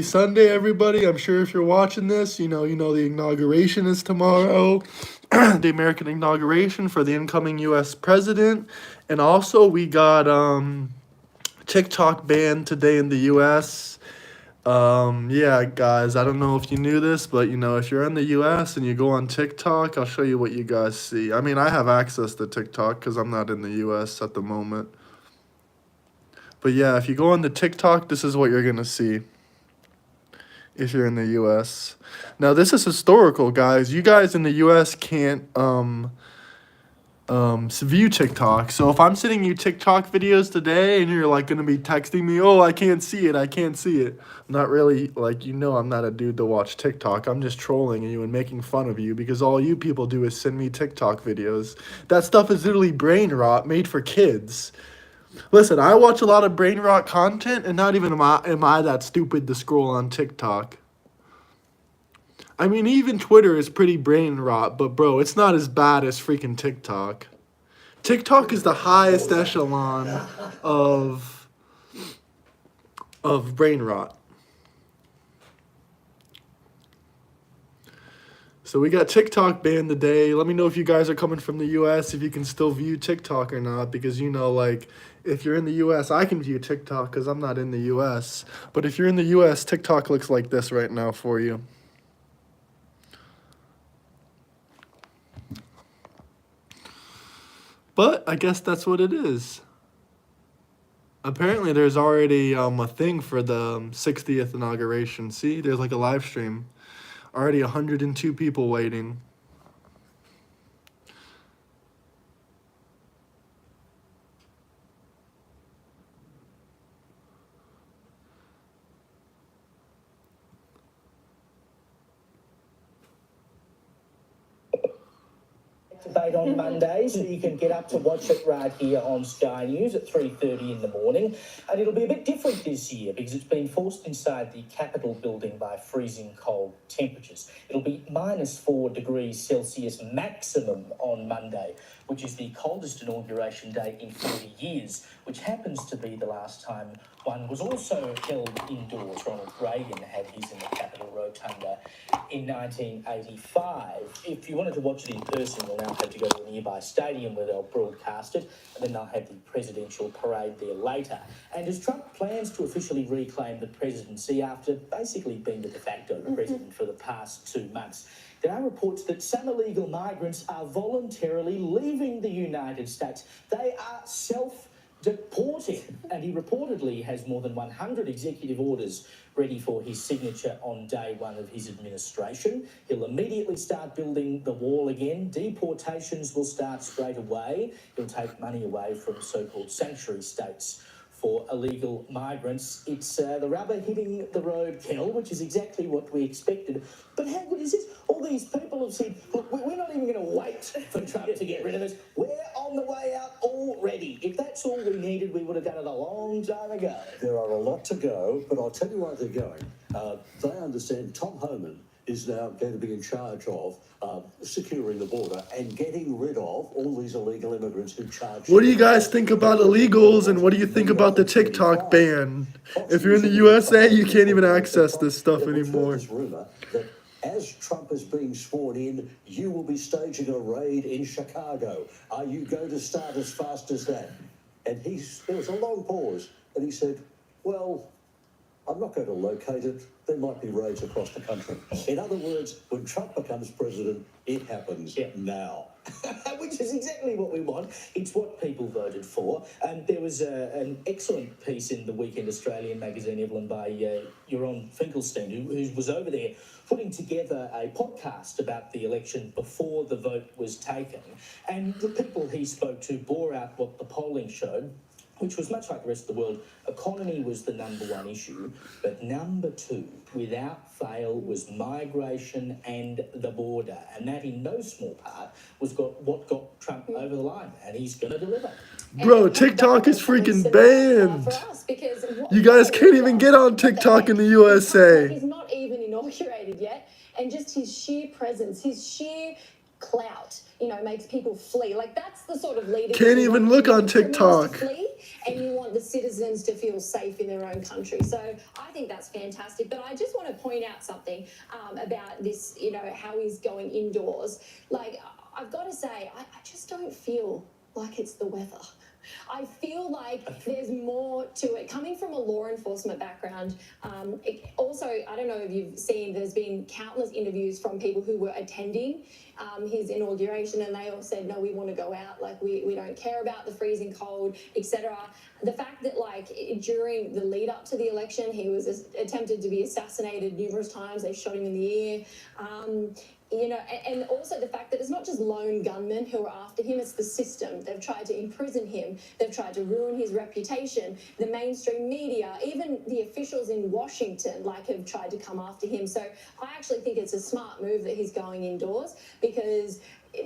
Sunday, everybody. I'm sure if you're watching this, you know the inauguration is tomorrow, the American inauguration for the incoming U.S. president, and also we got TikTok banned today in the U.S. Yeah, guys, I don't know if you knew this, but if you're in the U.S. and you go on TikTok, I'll show you what you guys see. I mean, I have access to TikTok because I'm not in the U.S. at the moment. But yeah, if you go on the TikTok, this is what you're gonna see if you're in the US. Now this is historical, guys. You guys in the US can't view TikTok. So if I'm sending you TikTok videos today and you're like gonna be texting me, oh, I can't see it, I can't see it. I'm not really like, I'm not a dude to watch TikTok. I'm just trolling you and making fun of you because all you people do is send me TikTok videos. That stuff is literally brain rot made for kids. Listen, I watch a lot of brain rot content, and not even am I that stupid to scroll on TikTok. I mean, even Twitter is pretty brain rot, but bro, it's not as bad as freaking TikTok. TikTok is the highest echelon of brain rot. So we got TikTok banned today. Let me know if you guys are coming from the US, if you can still view TikTok or not, because like if you're in the US, I can view TikTok because I'm not in the US. But if you're in the US, TikTok looks like this right now for you. But I guess that's what it is. Apparently, there's already a thing for the 60th inauguration. See, there's like a live stream. Already 102 people waiting. Debate on Monday, so you can get up to watch it right here on Sky News at 3:30 in the morning. And it'll be a bit different this year because it's been forced inside the Capitol building by freezing cold temperatures. It'll be -4 degrees Celsius maximum on Monday, which is the coldest inauguration day in 40 years, which happens to be the last time one was also held indoors. Ronald Reagan had his in the Capitol Rotunda in 1985. If you wanted to watch it in person, you'll now have to go to a nearby stadium where they'll broadcast it, and then they'll have the presidential parade there later. And as Trump plans to officially reclaim the presidency after basically being the de facto president for the past 2 months, there are reports that some illegal migrants are voluntarily leaving the United States. They are self-deporting, and he reportedly has more than 100 executive orders ready for his signature on day one of his administration. He'll immediately start building the wall again. Deportations will start straight away. He'll take money away from so-called sanctuary states for illegal migrants. It's the rubber hitting the road, Kel, which is exactly what we expected. But how good is this? All these people have said, look, we're not even going to wait for Trump to get rid of us. We're on the way out already. If that's all we needed, we would have done it a long time ago. There are a lot to go, but I'll tell you why they're going. They understand Tom Homan is now going to be in charge of securing the border and getting rid of all these illegal immigrants who charge. What do you guys think about illegals, and what do you think about the TikTok ban? If you're in the USA, you can't even access this stuff anymore. This rumor that as Trump is being sworn in, you will be staging a raid in Chicago. Are you going to start as fast as that? And there was a long pause, and he said, well, I'm not going to locate it. There might be raids across the country. In other words, when Trump becomes president, it happens now. Which is exactly what we want. It's what people voted for. And there was an excellent piece in the Weekend Australian magazine, Evelyn, by Jeroen Finkelstein, who was over there putting together a podcast about the election before the vote was taken. And the people he spoke to bore out what the polling showed, which was much like the rest of the world. Economy was the number one issue, but number two, without fail, was migration and the border. And that, in no small part, was what got Trump over the line, and he's going to deliver. Bro, TikTok is freaking banned. You guys can't even get on TikTok in the USA. He's not even inaugurated yet, and just his sheer presence, his sheer clout, makes people flee. Like, that's the sort of leader. Can't even look on criminals to TikTok. flee, and you want the citizens to feel safe in their own country. So I think that's fantastic. But I just want to point out something about this, how he's going indoors. Like, I've got to say, I just don't feel like it's the weather. I feel like there's more to it. Coming from a law enforcement background, also, I don't know if you've seen, there's been countless interviews from people who were attending his inauguration, and they all said, no, we want to go out, like we don't care about the freezing cold, etc. The fact that, like, during the lead up to the election, he was attempted to be assassinated numerous times. They shot him in the ear. And also the fact that it's not just lone gunmen who are after him, it's the system. They've tried to imprison him. They've tried to ruin his reputation. The mainstream media, even the officials in Washington, have tried to come after him. So I actually think it's a smart move that he's going indoors, because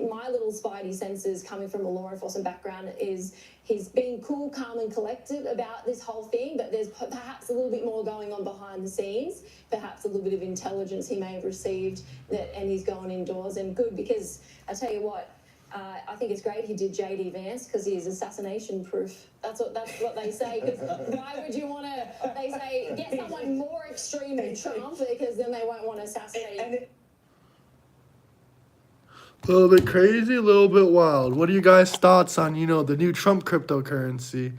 my little spidey senses, coming from a law enforcement background, is he's being cool, calm and collected about this whole thing, but there's perhaps a little bit more going on behind the scenes, perhaps a little bit of intelligence he may have received, and he's going indoors. And good, because I tell you what, I think it's great he did JD Vance, because he is assassination proof. That's what they say. Because why would you want to? They say get someone more extreme than Trump, because then they won't want to assassinate. A little bit crazy, a little bit wild. What are you guys' thoughts on, the new Trump cryptocurrency?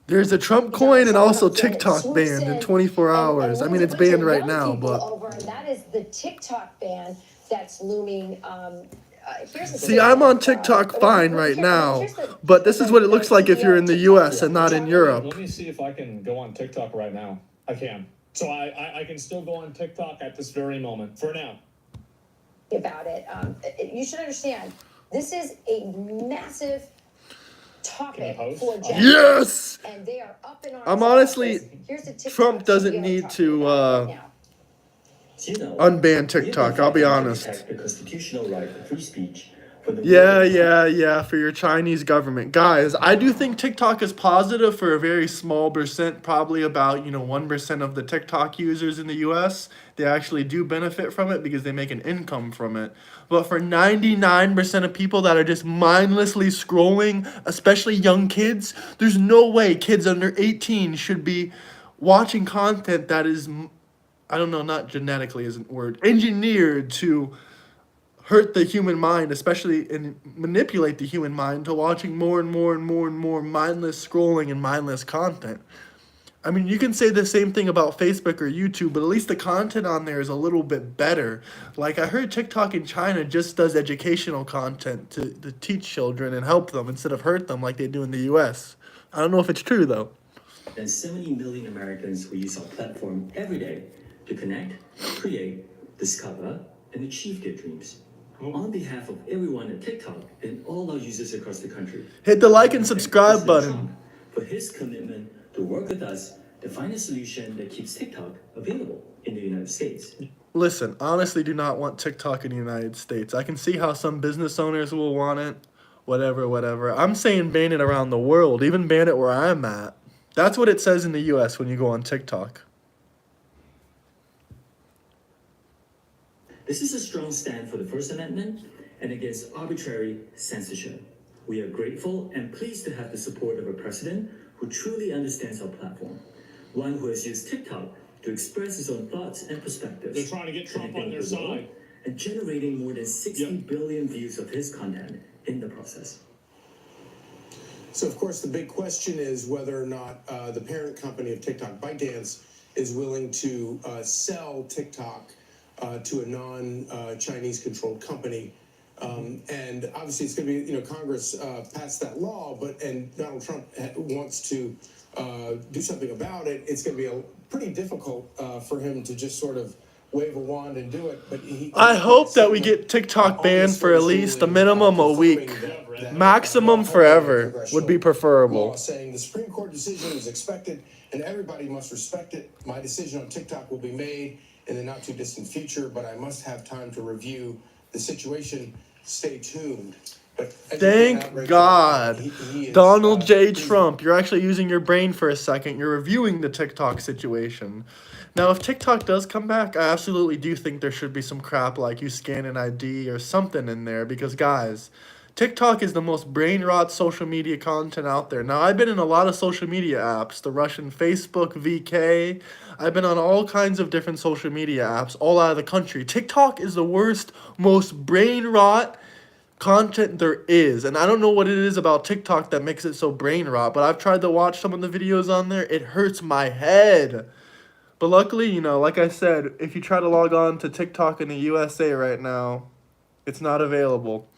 There's a Trump coin and also TikTok banned in 24 hours. I mean, it's banned right now, but... And that is the TikTok ban that's looming. See, I'm on TikTok fine right now, but this is what it looks like if you're in the U.S. and not in Europe. Let me see if I can go on TikTok right now. I can. So I can still go on TikTok at this very moment, for now. About it. You should understand, this is a massive topic for Gen Yes! And they are up in our I'm honestly, Here's the TikTok Trump doesn't video need talking to about right now. unban TikTok, I'll be honest. The constitutional right of free speech. Yeah, for your Chinese government. Guys, I do think TikTok is positive for a very small percent, probably about, 1% of the TikTok users in the US. They actually do benefit from it because they make an income from it. But for 99% of people that are just mindlessly scrolling, especially young kids, there's no way kids under 18 should be watching content that is, I don't know, not genetically isn't a word, engineered to hurt the human mind, especially, and manipulate the human mind to watching more and more and more and more mindless scrolling and mindless content. I mean, you can say the same thing about Facebook or YouTube, but at least the content on there is a little bit better. Like, I heard TikTok in China just does educational content to teach children and help them instead of hurt them like they do in the US. I don't know if it's true, though. And 70 million Americans who use our platform every day to connect, create, discover, and achieve their dreams. On behalf of everyone at TikTok and all our users across the country, hit the like and subscribe button. Trump for his commitment to work with us to find a solution that keeps TikTok available in the United States. Listen, honestly do not want TikTok in the United States. I can see how some business owners will want it. Whatever. I'm saying ban it around the world, even ban it where I'm at. That's what it says in the US when you go on TikTok. This is a strong stand for the First Amendment and against arbitrary censorship. We are grateful and pleased to have the support of a president who truly understands our platform, one who has used TikTok to express his own thoughts and perspectives. They're trying to get Trump on their side. And generating more than 60 billion views of his content in the process. So, of course, the big question is whether or not the parent company of TikTok, ByteDance, is willing to sell TikTok to a non-Chinese controlled company. And obviously it's going to be, Congress passed that law, and Donald Trump wants to do something about it. It's going to be pretty difficult for him to just sort of wave a wand and do it. But I hope that we get TikTok banned for at least a minimum a week. Maximum forever would be preferable. Saying the Supreme Court decision is expected and everybody must respect it. My decision on TikTok will be made in the not too distant future, but I must have time to review the situation. Stay tuned. But educate Thank outrage God. about he is, Donald J. he's- Trump, you're actually using your brain for a second. You're reviewing the TikTok situation. Now, if TikTok does come back, I absolutely do think there should be some crap like you scan an ID or something in there because, guys, TikTok is the most brain rot social media content out there. Now, I've been in a lot of social media apps, the Russian Facebook, VK. I've been on all kinds of different social media apps all out of the country. TikTok is the worst, most brain rot content there is, and I don't know what it is about TikTok that makes it so brain rot, but I've tried to watch some of the videos on there. It hurts my head. But luckily, you know, like I said, if you try to log on to TikTok in the USA right now, it's not available.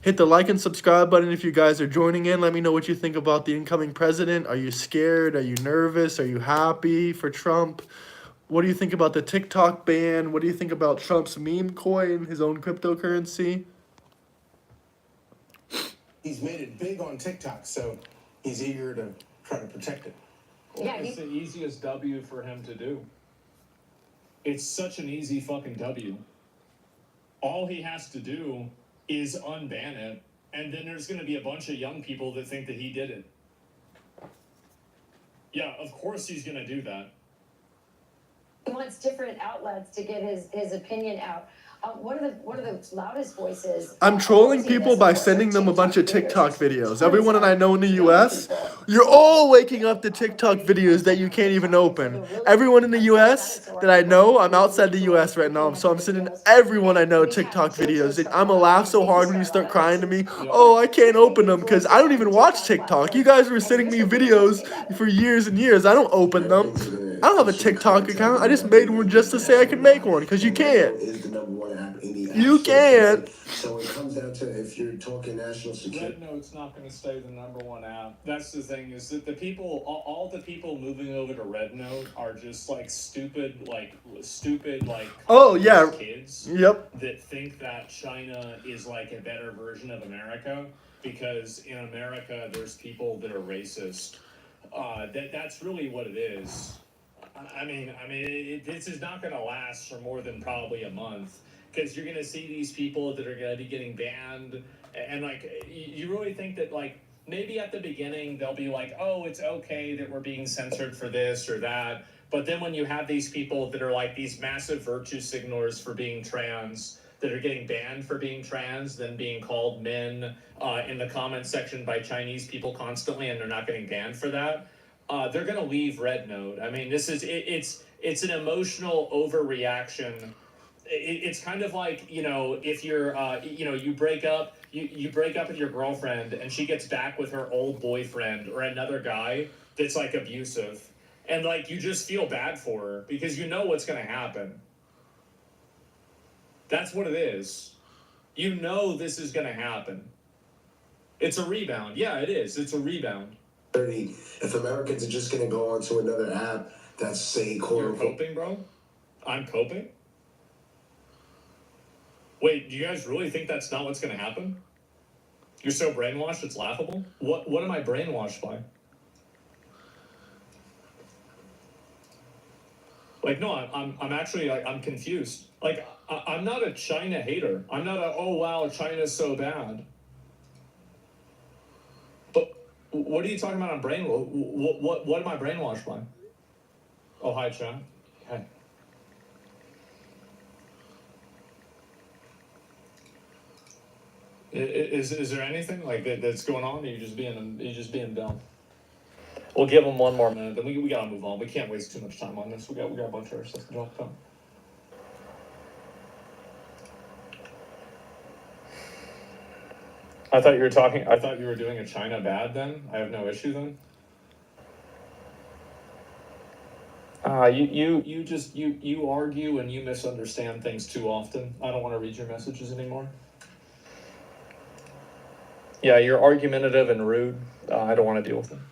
Hit the like and subscribe button if you guys are joining in. Let me know what you think about the incoming president. Are you scared? Are you nervous? Are you happy for Trump? What do you think about the TikTok ban? What do you think about Trump's meme coin, his own cryptocurrency? he's made it big on TikTok, so he's eager to try to protect it. Yeah, It's the easiest W for him to do. It's such an easy fucking W. All he has to do is unban it, and then there's going to be a bunch of young people that think that he did it. Yeah, of course he's going to do that. he wants different outlets to get his opinion out. One of the loudest voices. I'm trolling people by sending them a bunch of TikTok videos. Everyone I know in the US, you're all waking up to TikTok videos that you can't even open. Everyone in the US that I know, I'm outside the US right now, so I'm sending everyone I know TikTok videos. And I'm gonna laugh so hard when you start crying to me. Oh, I can't open them because I don't even watch TikTok. You guys were sending me videos for years and years. I don't open them. I don't have a TikTok account. I just made one just to say I could make one because you can't. Is the number one app in the App You Store can't. today. So it comes down to if you're talking national security. RedNote's not going to stay the number one app. That's the thing, is that the people, all the people moving over to RedNote are just like stupid, Oh, yeah. kids Yep. that think that China is like a better version of America because in America there's people that are racist. That's really what it is. This is not going to last for more than probably a month because you're going to see these people that are going to be getting banned, and like you really think that like maybe at the beginning they'll be like, oh, it's okay that we're being censored for this or that, but then when you have these people that are like these massive virtue signalers for being trans that are getting banned for being trans, then being called men in the comment section by Chinese people constantly, and they're not getting banned for that. They're going to leave RedNote. I mean, it's an emotional overreaction. It's kind of like, you know, if you're, you break up with your girlfriend and she gets back with her old boyfriend or another guy that's like abusive. And like, you just feel bad for her because you know what's going to happen. That's what it is. You know this is going to happen. It's a rebound. Yeah, it is. It's a rebound. If Americans are just going to go onto another app that's, say, quote You're unquote. coping, bro? I'm coping? Wait, do you guys really think that's not what's going to happen? You're so brainwashed, it's laughable? What am I brainwashed by? Like, no, I'm actually, like, I'm confused. Like, I'm not a China hater. I'm not a, oh, wow, China's so bad. But what are you talking about on brainwash? What am I brainwashed by? Oh, hi, Chad. Hi. Is there anything like that's going on? Or are you just being dumb? We'll give them one more minute, then we gotta move on. We can't waste too much time on this. We got a bunch of other stuff to drop down. I thought you were doing a China bad then. I have no issue then. You argue and you misunderstand things too often. I don't want to read your messages anymore. Yeah, you're argumentative and rude. I don't want to deal with them.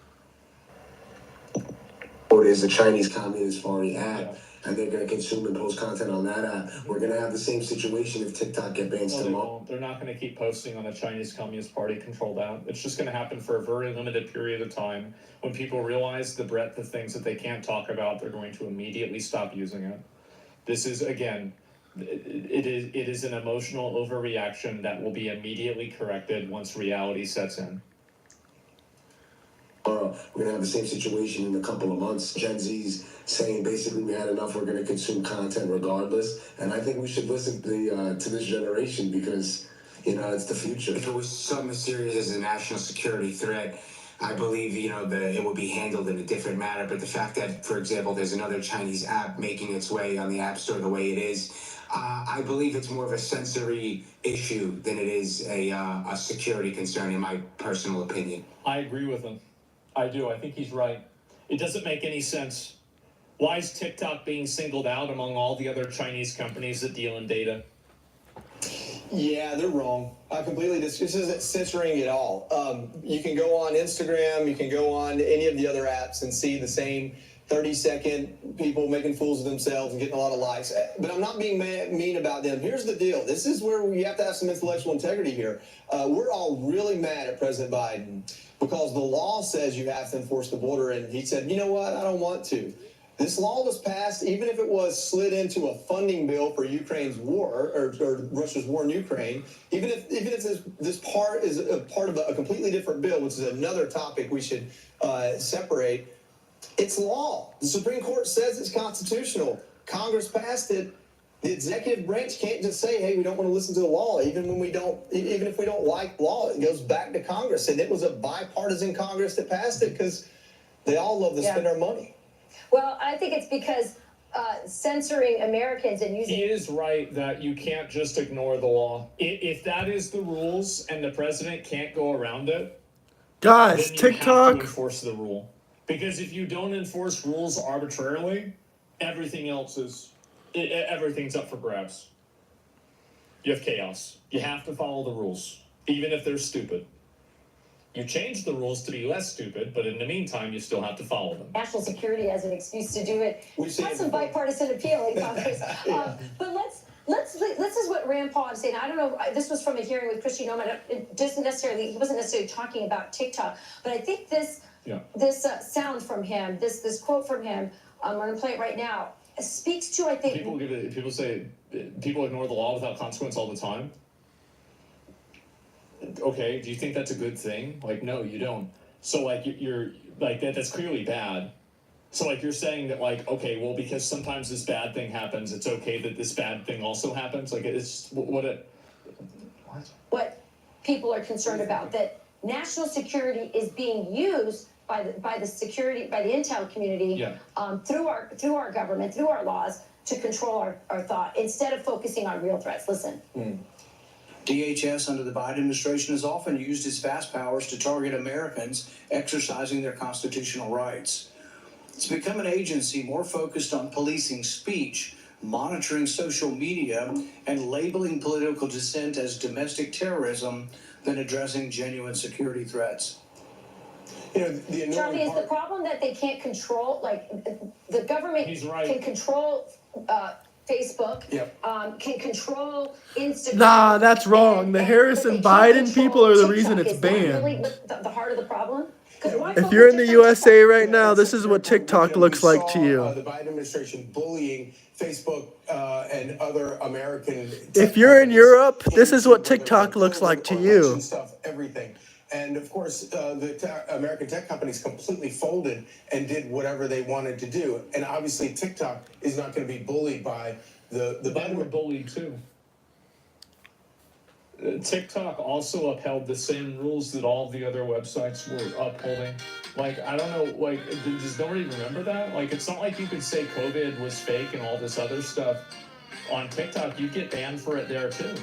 Or there's a Chinese Communist Party app, Yeah. and they're going to consume and post content on that app. We're going to have the same situation if TikTok get banned No, they tomorrow. won't. They're not going to keep posting on a Chinese Communist Party controlled app. It's just going to happen for a very limited period of time. When people realize the breadth of things that they can't talk about, they're going to immediately stop using it. This is, again, it is an emotional overreaction that will be immediately corrected once reality sets in. We're gonna have the same situation in a couple of months. Gen Z's saying basically we had enough. We're gonna consume content regardless, and I think we should listen to this generation because it's the future. If it was something as serious as a national security threat, I believe it would be handled in a different manner. But the fact that, for example, there's another Chinese app making its way on the App Store the way it is, I believe it's more of a sensory issue than it is a security concern, in my personal opinion. I agree with him. I do. I think he's right. It doesn't make any sense. Why is TikTok being singled out among all the other Chinese companies that deal in data? Yeah, they're wrong. I completely this isn't censoring at all. You can go on Instagram, you can go on any of the other apps and see the same 30-second people making fools of themselves and getting a lot of likes. But I'm not being mean about them. Here's the deal. This is where we have to have some intellectual integrity here. We're all really mad at President Biden because the law says you have to enforce the border, and he said, you know what, I don't want to. This law was passed, even if it was slid into a funding bill for Ukraine's war, or Russia's war in Ukraine, even if this part is a part of a completely different bill, which is another topic we should separate, it's law. The Supreme Court says it's constitutional. Congress passed it. The executive branch can't just say, hey, we don't want to listen to the law, even if we don't like law. It goes back to Congress. And it was a bipartisan Congress that passed it because they all love to spend our money. Well, I think it's because censoring Americans and using... He is right that you can't just ignore the law. If that is the rules and the president can't go around it, Guys, then you have TikTok. to enforce the rule. Because if you don't enforce rules arbitrarily, everything's up for grabs. You have chaos. You have to follow the rules, even if they're stupid. You change the rules to be less stupid, but in the meantime, you still have to follow them. National security as an excuse to do it. Has some bipartisan appeal in Congress. But this is what Rand Paul is saying. I don't know. This was from a hearing with Kristi Noem. He wasn't necessarily talking about TikTok, but I think this sound from him, this quote from him, I'm going to play it right now, speaks to, I think... People say people ignore the law without consequence all the time. Okay, do you think that's a good thing? Like, no, you don't. So, like, you're like that's clearly bad. So, like, you're saying that, like, okay, well, because sometimes this bad thing happens, it's okay that this bad thing also happens. Like, it's what people are concerned about, that national security is being used by the intel community through our government, through our laws, to control our thought instead of focusing on real threats. Listen. DHS under the Biden administration has often used its vast powers to target Americans exercising their constitutional rights. It's become an agency more focused on policing speech, monitoring social media, and labeling political dissent as domestic terrorism than addressing genuine security threats. Charlie, is the problem that they can't control, like, the government can control Facebook, can control Instagram. Nah, that's wrong. The Harris and Biden people are the reason it's banned. Is that really the heart of the problem? If you're in the USA right now, this is what TikTok looks like to you. The Biden administration bullying Facebook and other American... If you're in Europe, this is what TikTok looks like to you. Stuff, everything. And of course, the American tech companies completely folded and did whatever they wanted to do. And obviously, TikTok is not going to be bullied by the Biden were bullied too. TikTok also upheld the same rules that all the other websites were upholding. Like, I don't know, like, does nobody remember that? Like, it's not like you could say COVID was fake and all this other stuff on TikTok. You get banned for it there too.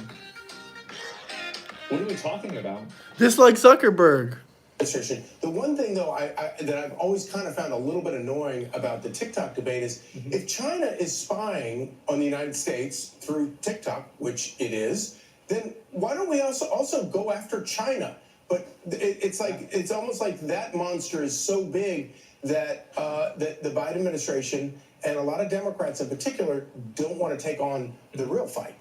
What are we talking about? Just like Zuckerberg. The one thing, though, that I've always kind of found a little bit annoying about the TikTok debate is if China is spying on the United States through TikTok, which it is, then why don't we also go after China? But it's almost like that monster is so big that that the Biden administration and a lot of Democrats in particular don't want to take on the real fight.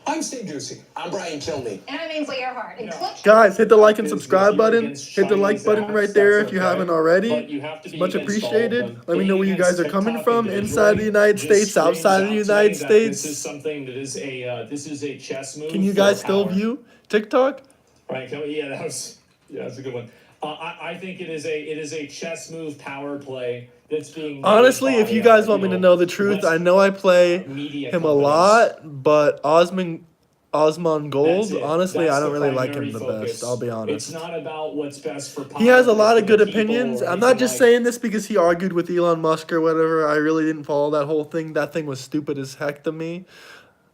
I'm Steve Ducey. I'm Brian Kilmeade. And I'm Ainsley Earhart. And click. Guys, hit the like and Is subscribe you're button. against Hit the like Chinese button apps, right there that's if you okay. haven't already. But you have to It's be much against all of appreciated. them. Let me know where you Being guys are against coming TikTok from inside the individually United just States, screams outside of out the to me United that This is States. something that is this is a chess move. Can you for guys still power. view TikTok? Right, yeah, that's a good one. I think it is a chess move power play that's being made Honestly, if by, you guys want me to know the truth, I know I play media him a companies. lot, but Osmond Gold, That's it. honestly, That's I don't the really like primary him the focus. best, I'll be It's honest. not about what's best for power. He has a lot for of the good people opinions. or I'm not anything just like- saying this because he argued with Elon Musk or whatever. I really didn't follow that whole thing. That thing was stupid as heck to me.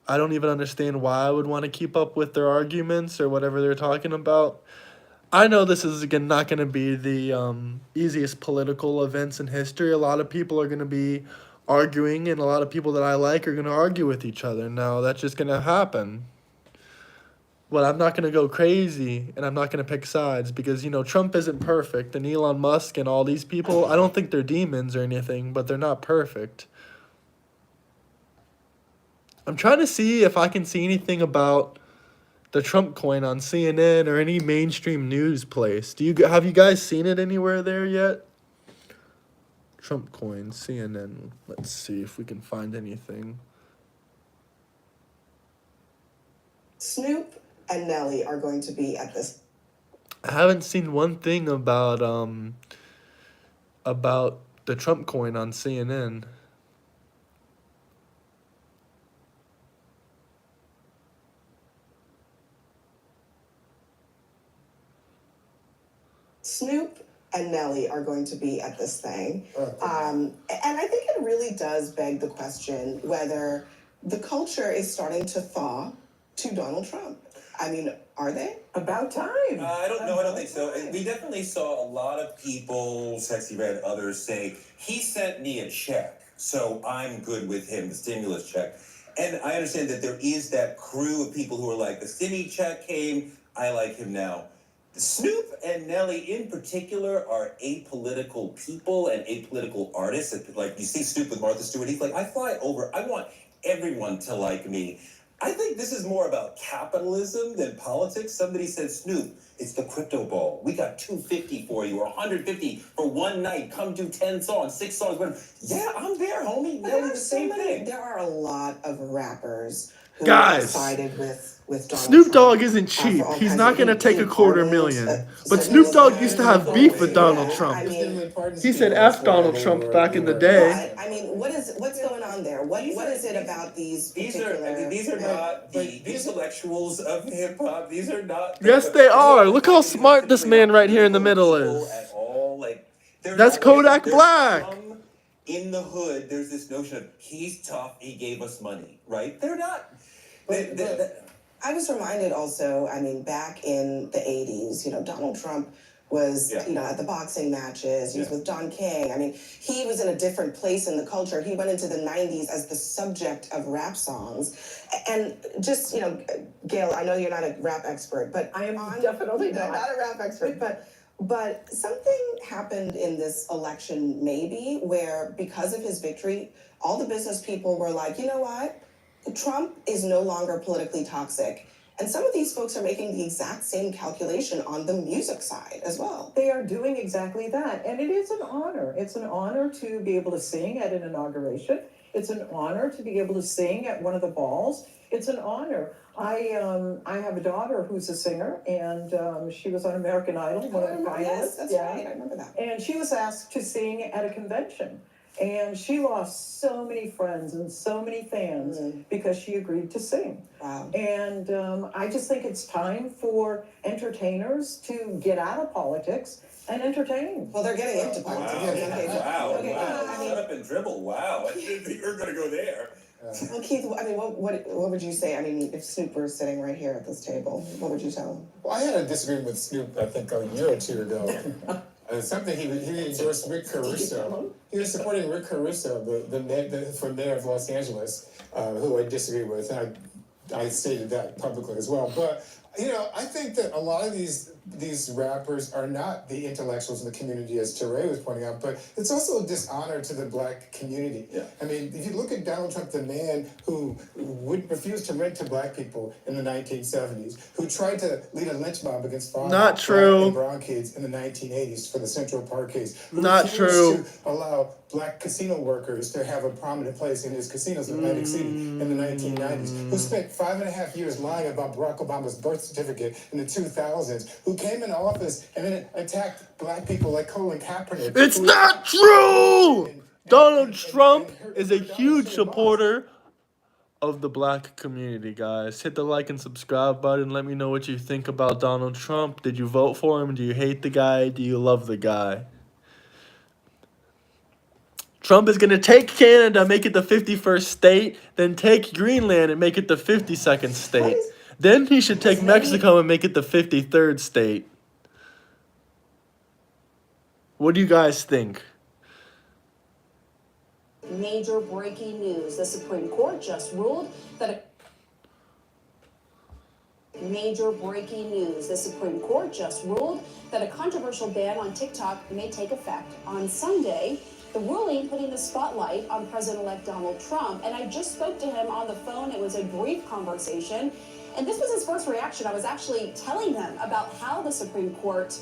I don't even understand why I would want to keep up with their arguments or whatever they're talking about. I know this is again not going to be the easiest political events in history. A lot of people are going to be arguing, and a lot of people that I like are going to argue with each other. Now, that's just going to happen. But I'm not going to go crazy, and I'm not going to pick sides because, you know, Trump isn't perfect, and Elon Musk and all these people, I don't think they're demons or anything, but they're not perfect. I'm trying to see if I can see anything about the Trump coin on CNN or any mainstream news place. Have you guys seen it anywhere there yet? Trump coin, CNN. Let's see if we can find anything. Snoop and Nelly are going to be at this. I haven't seen one thing about the Trump coin on CNN. Snoop and Nelly are going to be at this thing. And I think it really does beg the question whether the culture is starting to thaw to Donald Trump. I mean, are they? About time. I don't know. I don't think so. We definitely saw a lot of people, Sexy Red, others say, he sent me a check, so I'm good with him, the stimulus check. And I understand that there is that crew of people who are like, the stimmy check came, I like him now. Snoop and Nelly in particular are apolitical people and apolitical artists. Like, you see Snoop with Martha Stewart, he's like, I fly over, I want everyone to like me. I think this is more about capitalism than politics. Somebody said, Snoop, it's the crypto ball. We got $250 for you, or $150 for one night. Come do 10 songs, 6 songs, whatever. Yeah, I'm there, homie. Nelly, the same thing. There are a lot of rappers who Guys, sided with Donald Snoop Trump, Dogg isn't for cheap. all He's kinds not of going to take big $250,000. pardons, But stimulus Snoop Dogg packages. used to have beef with Donald Yeah, Trump. I mean, He said F Donald Trump back in the day. I mean, what's going on there? What is it about these particular? These are not the intellectuals of hip hop. These are not. Yes, they are. Look how smart this man right here in the middle is. At all, like That's Kodak Black. In the hood, there's this notion of he's tough. He gave us money, right? They're not. I was reminded also, I mean, back in the 80s, you know, Donald Trump was, you know, at the boxing matches, he was with Don King. I mean, he was in a different place in the culture. He went into the 90s as the subject of rap songs. And just, you know, Gail, I know you're not a rap expert, but I am definitely not a rap expert, but something happened in this election maybe where because of his victory, all the business people were like, you know what? Trump is no longer politically toxic. And some of these folks are making the exact same calculation on the music side as well. They are doing exactly that. And it is an honor. It's an honor to be able to sing at an inauguration. It's an honor to be able to sing at one of the balls. It's an honor. I have a daughter who's a singer, and she was on American Idol, one of the finalists. Yes, that's right. I remember that. And she was asked to sing at a convention. And she lost so many friends and so many fans because she agreed to sing. Wow. And I just think it's time for entertainers to get out of politics and entertain. Well, they're getting into politics. Wow. Okay, Shut up and dribble. Wow. I didn't think you were going to go there. Well, Keith, I mean, what would you say? I mean, if Snoop were sitting right here at this table, what would you tell him? Well, I had a disagreement with Snoop, I think, a year or two ago. Something he endorsed Rick Caruso. He was supporting Rick Caruso, for mayor of Los Angeles, who I disagree with. And I stated that publicly as well. But I think that a lot of these rappers are not the intellectuals in the community, as Teray was pointing out, but it's also a dishonor to the black community. Yeah. I mean, if you look at Donald Trump, the man who would refuse to rent to black people in the 1970s, who tried to lead a lynch mob against Not black true. and brown kids in the 1980s for the Central Park case, who Not refused true. to allow black casino workers to have a prominent place in his casinos in Atlantic City in the 1990s, who spent 5.5 years lying about Barack Obama's birth certificate in the 2000s, who came into office and then attacked black people like Colin Kaepernick. It's who- not true! Donald Trump is a huge supporter of the black community, guys. Hit the like and subscribe button. Let me know what you think about Donald Trump. Did you vote for him? Do you hate the guy? Do you love the guy? Trump is going to take Canada, make it the 51st state, then take Greenland and make it the 52nd state. Then he should take Mexico and make it the 53rd state. What do you guys think? Major breaking news. The Supreme Court just ruled that Major breaking news. The Supreme Court just ruled that a controversial ban on TikTok may take effect on Sunday. The ruling putting the spotlight on President-elect Donald Trump. And I just spoke to him on the phone. It was a brief conversation. And this was his first reaction. I was actually telling him about how the Supreme Court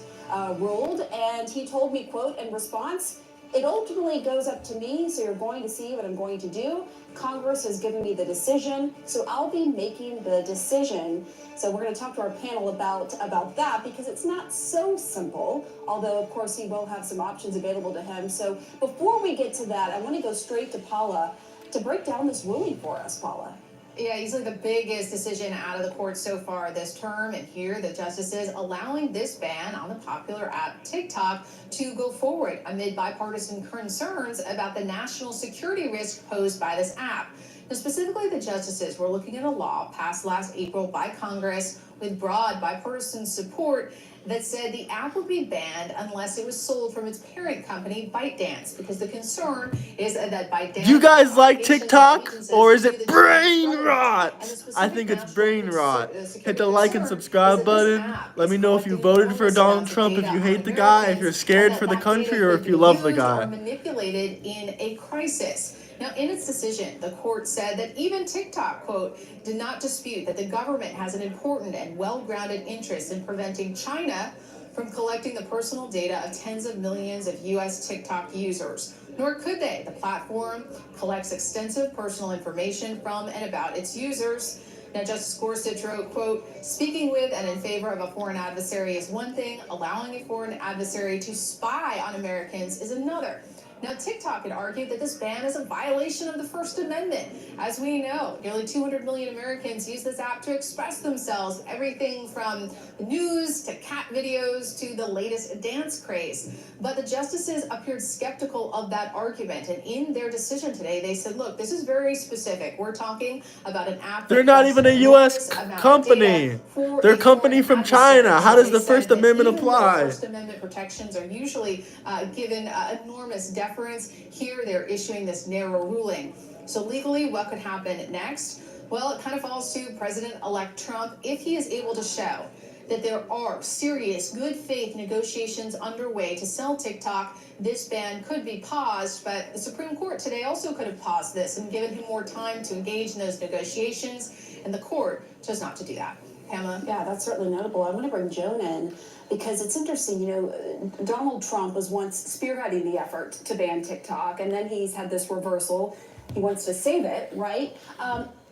ruled. And he told me, quote, in response, "It ultimately goes up to me, so you're going to see what I'm going to do. Congress has given me the decision, so I'll be making the decision." So we're going to talk to our panel about that, because it's not so simple, although, of course, he will have some options available to him. So before we get to that, I want to go straight to Paula to break down this ruling for us, Paula. Yeah, easily the biggest decision out of the court so far this term, and here the justices allowing this ban on the popular app TikTok to go forward amid bipartisan concerns about the national security risk posed by this app. Now, specifically, the justices were looking at a law passed last April by Congress with broad bipartisan support that said the app would be banned unless it was sold from its parent company, ByteDance, because the concern is that ByteDance... Do you guys like TikTok, or is it brain rot? I think it's brain rot. Hit the like and subscribe button. Let me know if you voted for Donald Trump, if you hate the guy, if you're scared for the country, or if you love the guy. Manipulated in a crisis. Now, in its decision, the court said that even TikTok, quote, did not dispute that the government has an important and well-grounded interest in preventing China from collecting the personal data of tens of millions of U.S. TikTok users. Nor could they. The platform collects extensive personal information from and about its users. Now, Justice Gorsuch wrote, quote, "Speaking with and in favor of a foreign adversary is one thing. Allowing a foreign adversary to spy on Americans is another." Now, TikTok had argued that this ban is a violation of the First Amendment. As we know, nearly 200 million Americans use this app to express themselves, everything from the news to cat videos to the latest dance craze. But the justices appeared skeptical of that argument. And in their decision today, they said, look, this is very specific. We're talking about an app. They're not even a U.S. company. They're a company from China. How does the First Amendment apply? First Amendment protections are usually given enormous deference. Here, they're issuing this narrow ruling. So legally, what could happen next? Well, it kind of falls to President-elect Trump if he is able to show that there are serious, good faith negotiations underway to sell TikTok. This ban could be paused, but the Supreme Court today also could have paused this and given him more time to engage in those negotiations, and the court chose not to do that. Pamela? Yeah, that's certainly notable. I want to bring Joan in because it's interesting. You know, Donald Trump was once spearheading the effort to ban TikTok, and then he's had this reversal. He wants to save it, right?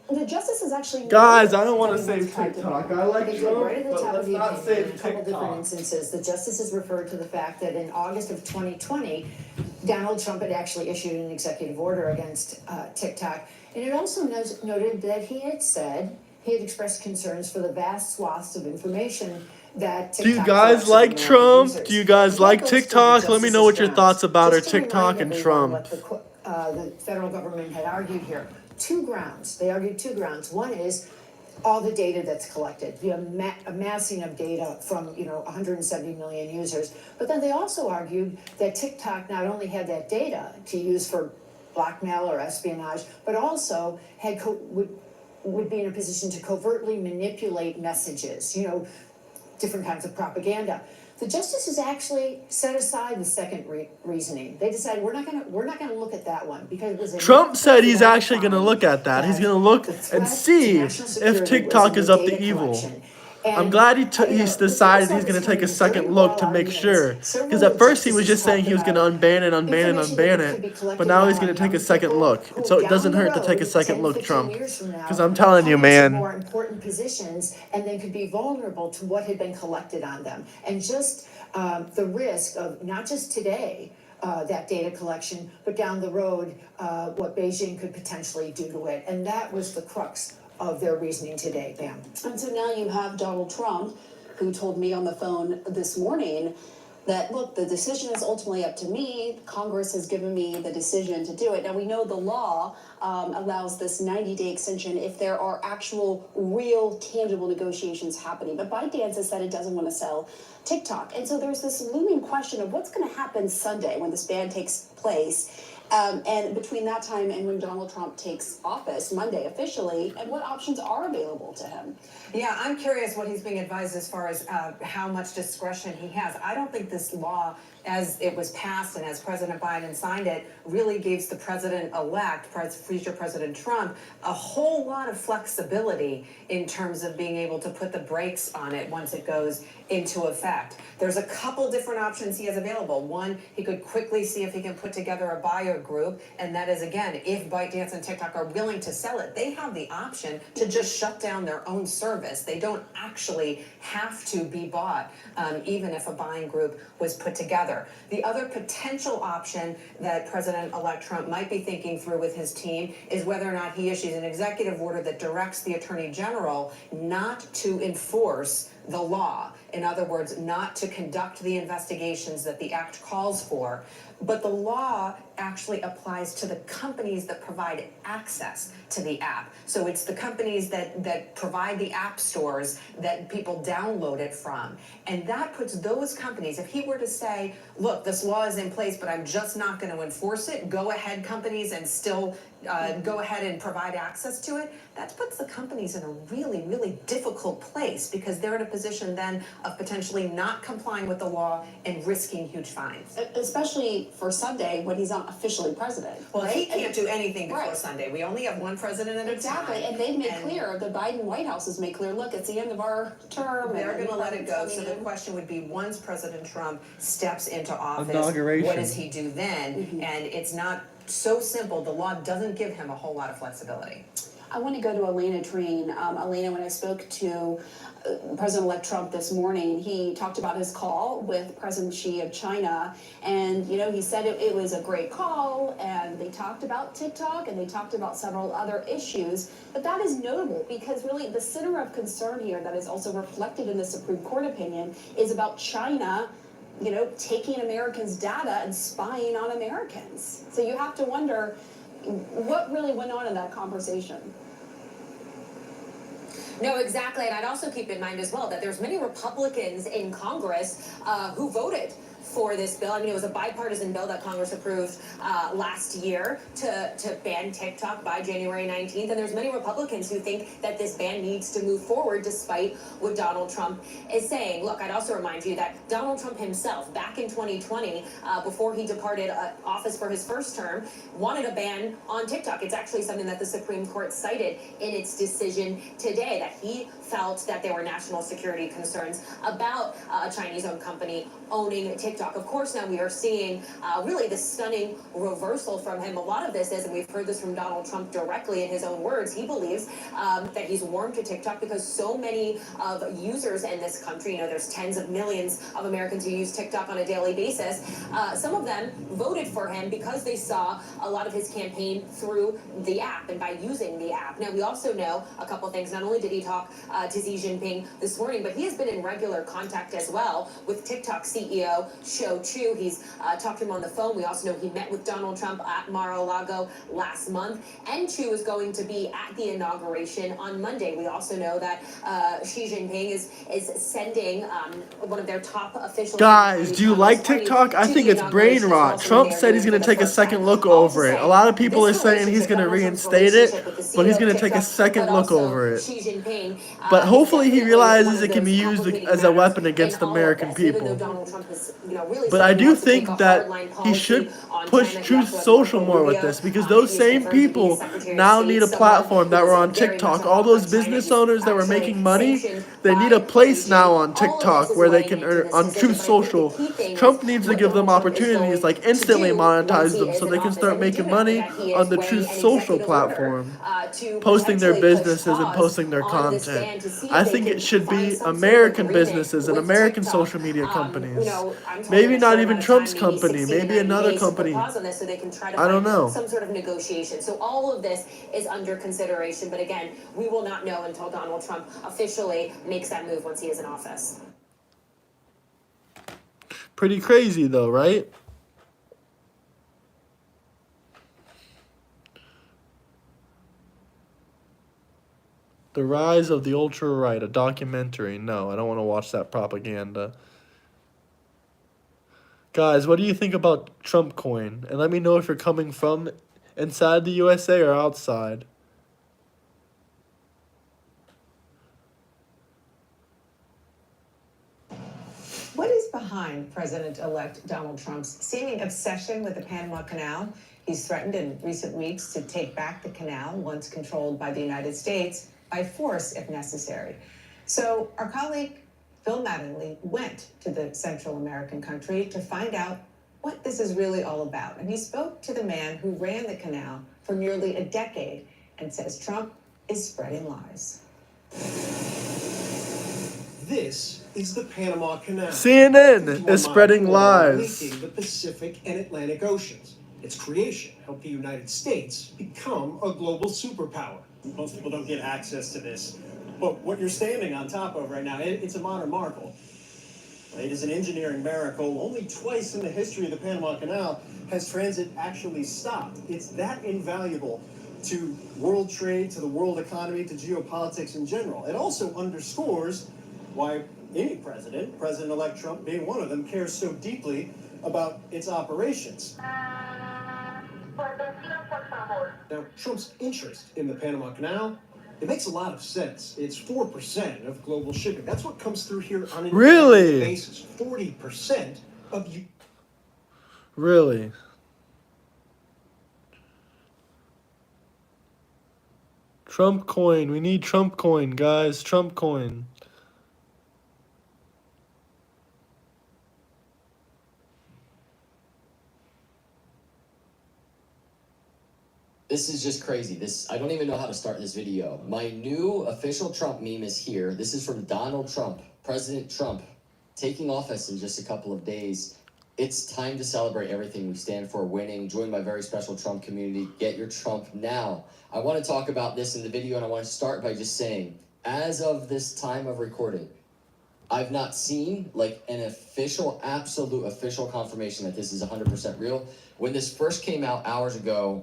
The justices actually... Guys, I don't want to save TikTok. I like Trump, right at the but top let's of the not opinion, save in a couple different TikTok. instances, the justices referred to the fact that in August of 2020, Donald Trump had actually issued an executive order against TikTok. And it also noted that he had said, he had expressed concerns for the vast swaths of information that TikTok... Do you guys like Trump? Do you guys like TikTok? Let me know what your thoughts about are TikTok and Trump. What the federal government had argued here. Two grounds. They argued two grounds. One is all the data that's collected, the amassing of data from 170 million users. But then they also argued that TikTok not only had that data to use for blackmail or espionage, but also would would be in a position to covertly manipulate messages, different kinds of propaganda. The justices actually set aside the second reasoning. They decided we're not gonna look at that one because it was a Trump said he's actually going to look at that. He's going to look and see if TikTok is up to evil. I'm glad he's decided he's going to take a second look to make sure. Because at first he was just saying he was going to unban it. But now he's going to take a second look. So it doesn't hurt to take a second look, Trump. Because I'm telling you, man. More important positions and then could be vulnerable to what had been collected on them. And just the risk of not just today, that data collection, but down the road, what Beijing could potentially do to it. And that was the crux of their reasoning today, Pam. And so now you have Donald Trump, who told me on the phone this morning that, look, the decision is ultimately up to me. Congress has given me the decision to do it. Now, we know the law allows this 90-day extension if there are actual, real, tangible negotiations happening. But ByteDance has said it doesn't want to sell TikTok. And so there's this looming question of what's going to happen Sunday when this ban takes place. And between that time and when Donald Trump takes office, Monday officially, and what options are available to him? Yeah, I'm curious what he's being advised as far as how much discretion he has. I don't think this law, as it was passed and as President Biden signed it, really gives the president-elect, future President Trump, a whole lot of flexibility in terms of being able to put the brakes on it once it goes into effect. There's a couple different options he has available. One, he could quickly see if he can put together a buyer group, and that is, again, if ByteDance and TikTok are willing to sell it, they have the option to just shut down their own service. They don't actually have to be bought, even if a buying group was put together. The other potential option that President-elect Trump might be thinking through with his team is whether or not he issues an executive order that directs the Attorney General not to enforce the law. In other words, not to conduct the investigations that the act calls for. But the law actually applies to the companies that provide access to the app. So it's the companies that provide the app stores that people download it from. And that puts those companies, if he were to say, look, this law is in place, but I'm just not going to enforce it, go ahead companies and still go ahead and provide access to it, that puts the companies in a really, really difficult place because they're in a position then of potentially not complying with the law and risking huge fines. Especially for Sunday when he's not officially president. Well, right? he can't do anything before Sunday. We only have one president at a time. Exactly, and they've made clear, the Biden White House has made clear, look, it's the end of our term. They're going to let it go. So the question would be, once President Trump steps into office, Inauguration. what does he do then? And it's not so simple. The law doesn't give him a whole lot of flexibility. I want to go to Elena Treen. Elena, when I spoke to President-elect Trump this morning, he talked about his call with President Xi of China. And, he said it was a great call, and they talked about TikTok, and they talked about several other issues. But that is notable because really the center of concern here that is also reflected in the Supreme Court opinion is about China taking Americans' data and spying on Americans. So you have to wonder what really went on in that conversation. No, exactly. And I'd also keep in mind as well that there's many Republicans in Congress who voted for this bill. I mean, it was a bipartisan bill that Congress approved last year to ban TikTok by January 19th. And there's many Republicans who think that this ban needs to move forward despite what Donald Trump is saying. Look, I'd also remind you that Donald Trump himself, back in 2020, before he departed office for his first term, wanted a ban on TikTok. It's actually something that the Supreme Court cited in its decision today, that he felt that there were national security concerns about a Chinese-owned company owning TikTok. Of course, now we are seeing really this stunning reversal from him. A lot of this is, and we've heard this from Donald Trump directly in his own words, he believes that he's warmed to TikTok because so many of users in this country, there's tens of millions of Americans who use TikTok on a daily basis. Some of them voted for him because they saw a lot of his campaign through the app and by using the app. Now, we also know a couple things. Not only did he talk to Xi Jinping this morning, but he has been in regular contact as well with TikTok CEO show too. He's talked to him on the phone. We also know he met with Donald Trump at Mar-a-Lago last month, and Chu is going to be at the inauguration on Monday. We also know that Xi Jinping is sending one of their top officials. Guys, do you like TikTok? I think it's brain rot. Trump said he's going to take a second look over it. A lot of people are saying he's going to reinstate it, but he's going to take a second look over it. But hopefully he realizes it can be used as a weapon against the American people. But I do think that he should push Truth Social more with this, because those same people now need a platform that were on TikTok. All those business owners that were making money, they need a place now on TikTok where they can earn on Truth Social. Trump needs to give them opportunities, like instantly monetize them so they can start making money on the Truth Social platform, posting their businesses and posting their content. I think it should be American businesses and American social media companies. Maybe not even Trump's company, maybe another company. I don't know. Some sort of negotiation. So all of this is under consideration, but again, we will not know until Donald Trump officially makes that move once he is in office. Pretty crazy though, right? The Rise of the Ultra-Right, a documentary. No, I don't want to watch that propaganda. Guys, what do you think about Trump coin? And let me know if you're coming from inside the USA or outside. What is behind President-elect Donald Trump's seeming obsession with the Panama Canal? He's threatened in recent weeks to take back the canal, once controlled by the United States, by force if necessary. So our colleague Phil Mattingly went to the Central American country to find out what this is really all about. And he spoke to the man who ran the canal for nearly a decade and says Trump is spreading lies. This is the Panama Canal. CNN is spreading lies. Linking the Pacific and Atlantic Oceans. Its creation helped the United States become a global superpower. Most people don't get access to this. But what you're standing on top of right now, it's a modern marvel. It is an engineering miracle. Only twice in the history of the Panama Canal has transit actually stopped. It's that invaluable to world trade, to the world economy, to geopolitics in general. It also underscores why any president, President-elect Trump being one of them, cares so deeply about its operations. Now, Trump's interest in the Panama Canal, it makes a lot of sense. It's 4% of global shipping. That's what comes through here on an Really? basis. 40% of you. Really? Trump coin. We need Trump coin, guys. Trump coin. This is just crazy. I don't even know how to start this video. My new official Trump meme is here. This is from Donald Trump, President Trump, taking office in just a couple of days. It's time to celebrate everything we stand for, winning. Join my very special Trump community. Get your Trump now. I want to talk about this in the video, and I want to start by just saying, as of this time of recording, I've not seen like an official, absolute official confirmation that this is 100% real. When this first came out hours ago,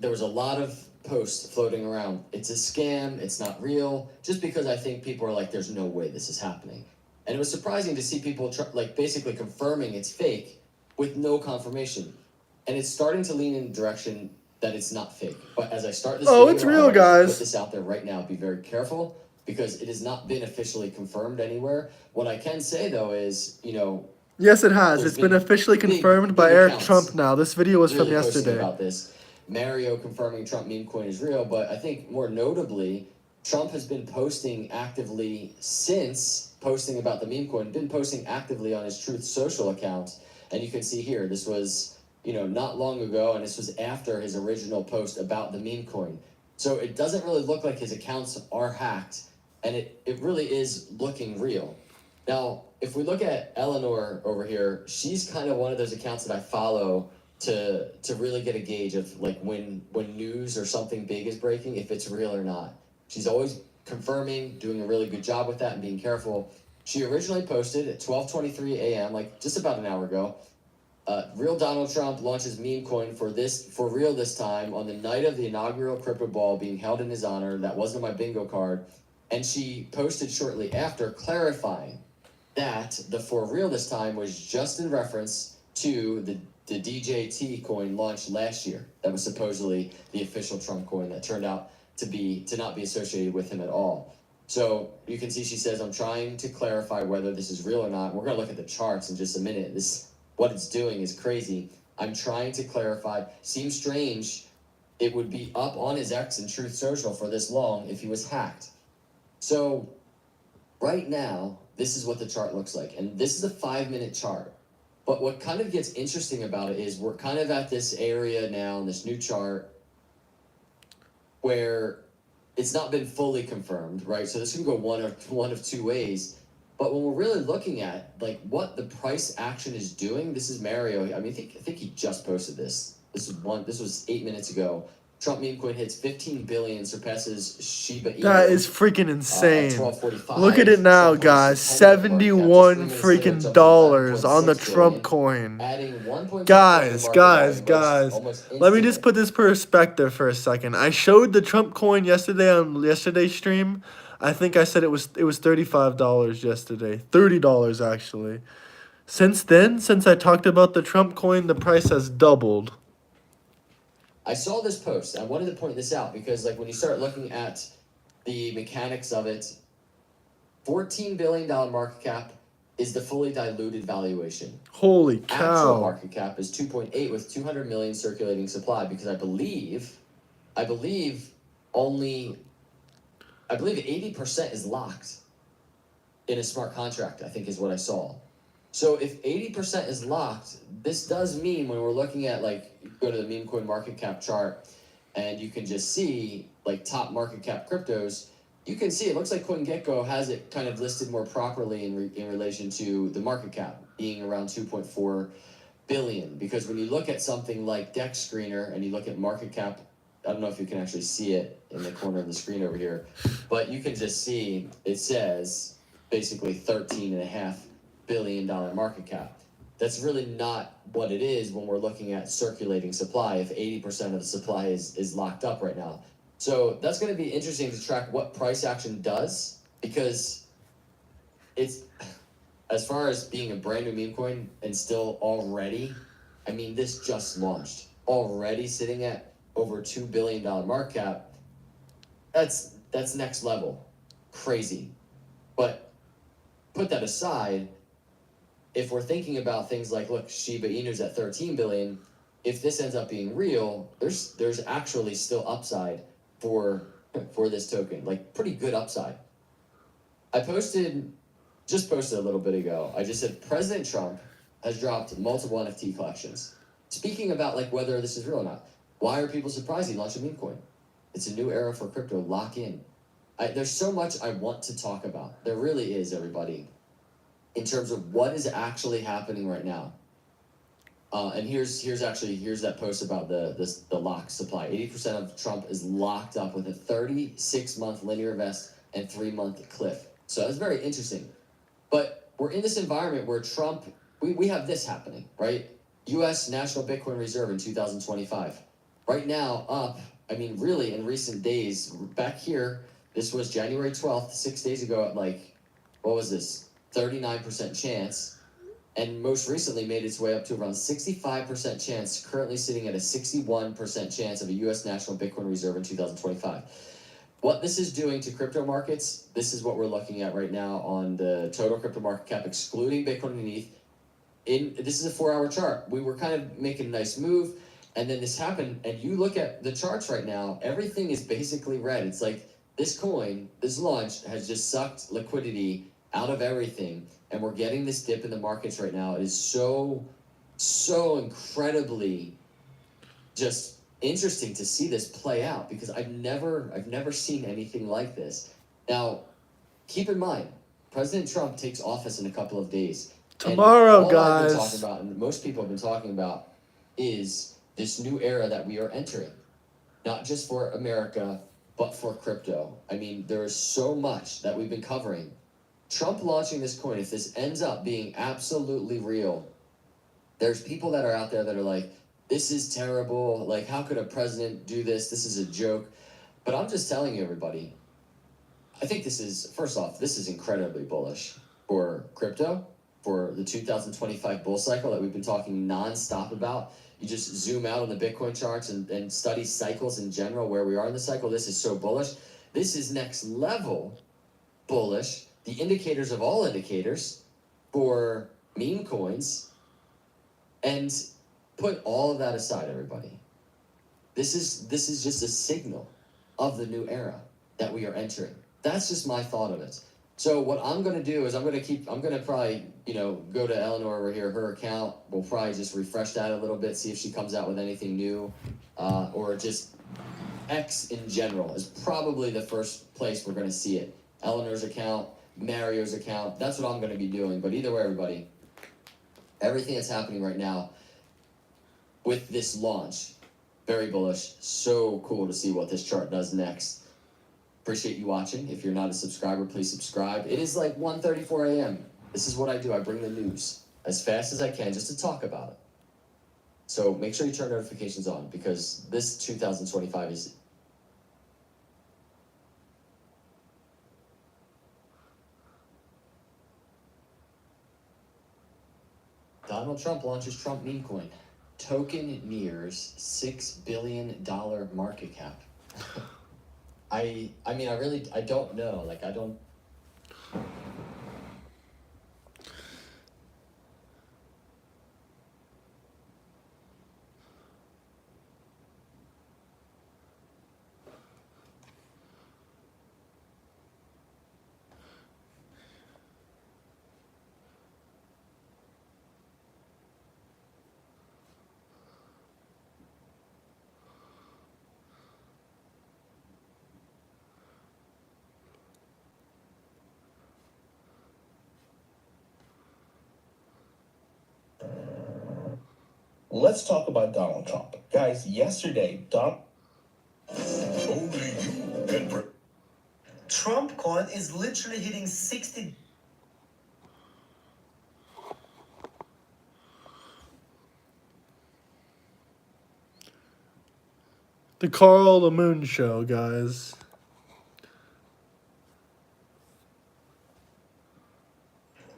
there was a lot of posts floating around. It's a scam. It's not real. Just because I think people are like, there's no way this is happening. And it was surprising to see people like basically confirming it's fake with no confirmation. And it's starting to lean in the direction that it's not fake. But as I start this video, it's real, I want to guys. put this out there right now. Be very careful because it has not been officially confirmed anywhere. What I can say though is, Yes, it has. It's been officially confirmed by Eric accounts Trump now. This video was from really posting yesterday. about this. Mario confirming Trump meme coin is real, but I think more notably, Trump has been posting actively since posting about the meme coin, been posting actively on his Truth Social account. And you can see here, this was, not long ago, and this was after his original post about the meme coin. So it doesn't really look like his accounts are hacked, and it really is looking real. Now, if we look at Eleanor over here, she's kind of one of those accounts that I follow to really get a gauge of like when news or something big is breaking, if it's real or not. She's always confirming, doing a really good job with that and being careful. She originally posted at 12:23 a.m., like just about an hour ago. Real Donald Trump launches meme coin for real this time on the night of the inaugural crypto ball being held in his honor. That wasn't my bingo card. And she posted shortly after clarifying that the for real this time was just in reference to the DJT coin launched last year. That was supposedly the official Trump coin that turned out to not be associated with him at all. So you can see she says, I'm trying to clarify whether this is real or not. We're going to look at the charts in just a minute. What it's doing is crazy. I'm trying to clarify. Seems strange it would be up on his X and Truth Social for this long if he was hacked. So right now, this is what the chart looks like. And this is a 5-minute chart. But what kind of gets interesting about it is we're kind of at this area now in this new chart where it's not been fully confirmed, right? So this can go one of two ways. But when we're really looking at like what the price action is doing, this is Mario. I mean, I think he just posted this. This was 8 minutes ago. Trump meme coin hits 15 billion, surpasses Shiba Inu. That is freaking insane. 12:45. Look at it now, guys. 71 freaking dollars on the Trump coin. Guys. Let me just put this perspective for a second. I showed the Trump coin yesterday on yesterday's stream. I think I said it was $35 yesterday. $30 actually. Since then, since I talked about the Trump coin, the price has doubled. I saw this post. I wanted to point this out because, like, when you start looking at the mechanics of it, $14 billion market cap is the fully diluted valuation. Holy cow! Actual market cap is 2.8 with 200 million circulating supply. Because I believe 80% is locked in a smart contract. I think is what I saw. So if 80% is locked, this does mean when we're looking at, like, go to the meme coin market cap chart and you can just see like top market cap cryptos, you can see it looks like CoinGecko has it kind of listed more properly in relation to the market cap being around 2.4 billion. Because when you look at something like Dex Screener and you look at market cap, I don't know if you can actually see it in the corner of the screen over here, but you can just see it says basically $13.5 billion market cap. That's really not what it is when we're looking at circulating supply if 80% of the supply is locked up right now. So that's going to be interesting to track what price action does, because it's, as far as being a brand new meme coin and still already, I mean, this just launched, already sitting at over $2 billion market cap. That's next level. Crazy. But put that aside, if we're thinking about things like, look, Shiba Inu's at 13 billion, if this ends up being real, there's actually still upside for this token, like pretty good upside. I just posted a little bit ago, I just said President Trump has dropped multiple NFT collections. Speaking about like whether this is real or not, why are people surprised he launched a meme coin? It's a new era for crypto, lock in. There's so much I want to talk about. There really is, everybody. In terms of what is actually happening right now. And here's that post about the lock supply. 80% of Trump is locked up with a 36-month linear vest and 3-month cliff. So that's very interesting. But we're in this environment where Trump, we have this happening, right? U.S. National Bitcoin Reserve in 2025. Right now up, I mean, really in recent days, back here, this was January 12th, 6 days ago at like, what was this? 39% chance, and most recently made its way up to around 65% chance, currently sitting at a 61% chance of a U.S. National Bitcoin Reserve in 2025. What this is doing to crypto markets, this is what we're looking at right now on the total crypto market cap, excluding Bitcoin and ETH. This is a 4-hour chart. We were kind of making a nice move, and then this happened, and you look at the charts right now, everything is basically red. It's like this coin, this launch, has just sucked liquidity out of everything, and we're getting this dip in the markets right now. It is so incredibly just interesting to see this play out, because I've never seen anything like this. Now, keep in mind, President Trump takes office in a couple of days. Tomorrow, and all guys. I've been talking about, and most people have been talking about, is this new era that we are entering, not just for America, but for crypto. I mean, there is so much that we've been covering Trump launching this coin, if this ends up being absolutely real, there's people that are out there that are like, this is terrible. Like, how could a president do this? This is a joke. But I'm just telling you, everybody, I think this is, first off, this is incredibly bullish for crypto, for the 2025 bull cycle that we've been talking nonstop about. You just zoom out on the Bitcoin charts and study cycles in general, where we are in the cycle. This is so bullish. This is next level bullish. The indicators of all indicators for meme coins. And put all of that aside, everybody. This is just a signal of the new era that we are entering. That's just my thought of it. So what I'm going to do is I'm going to probably, go to Eleanor over here, her account. We'll probably just refresh that a little bit, see if she comes out with anything new, or just X in general is probably the first place we're going to see it. Eleanor's account, Mario's account, that's what I'm going to be doing. But either way, everybody, everything that's happening right now with this launch, very bullish. So cool to see what this chart does next. Appreciate you watching. If you're not a subscriber, please subscribe. It is like 1:34 a.m. This is what I do. I bring the news as fast as I can just to talk about it. So make sure you turn notifications on, because this 2025 is... Donald Trump launches Trump meme coin. Token nears $6 billion market cap. I don't know. Like, I don't... Let's talk about Donald Trump. Guys, yesterday, Trump coin is literally hitting 60. The Carl the Moon Show, guys.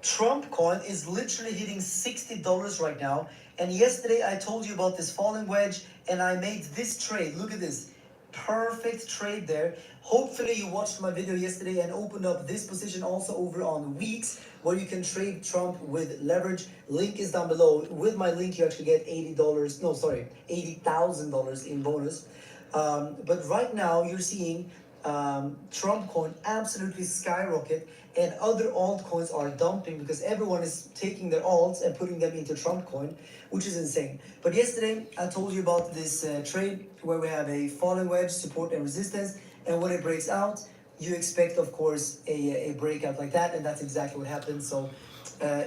Trump coin is literally hitting $60 right now. And yesterday I told you about this falling wedge and I made this trade. Look at this. Perfect trade there. Hopefully you watched my video yesterday and opened up this position also over on Weeks, where you can trade Trump with leverage. Link is down below. With my link you actually get $80,000 in bonus. But right now you're seeing Trump coin absolutely skyrocket, and other altcoins are dumping because everyone is taking their alts and putting them into Trump coin, which is insane. But yesterday I told you about this trade where we have a falling wedge, support and resistance, and when it breaks out, you expect, of course, a breakout like that, and that's exactly what happened. So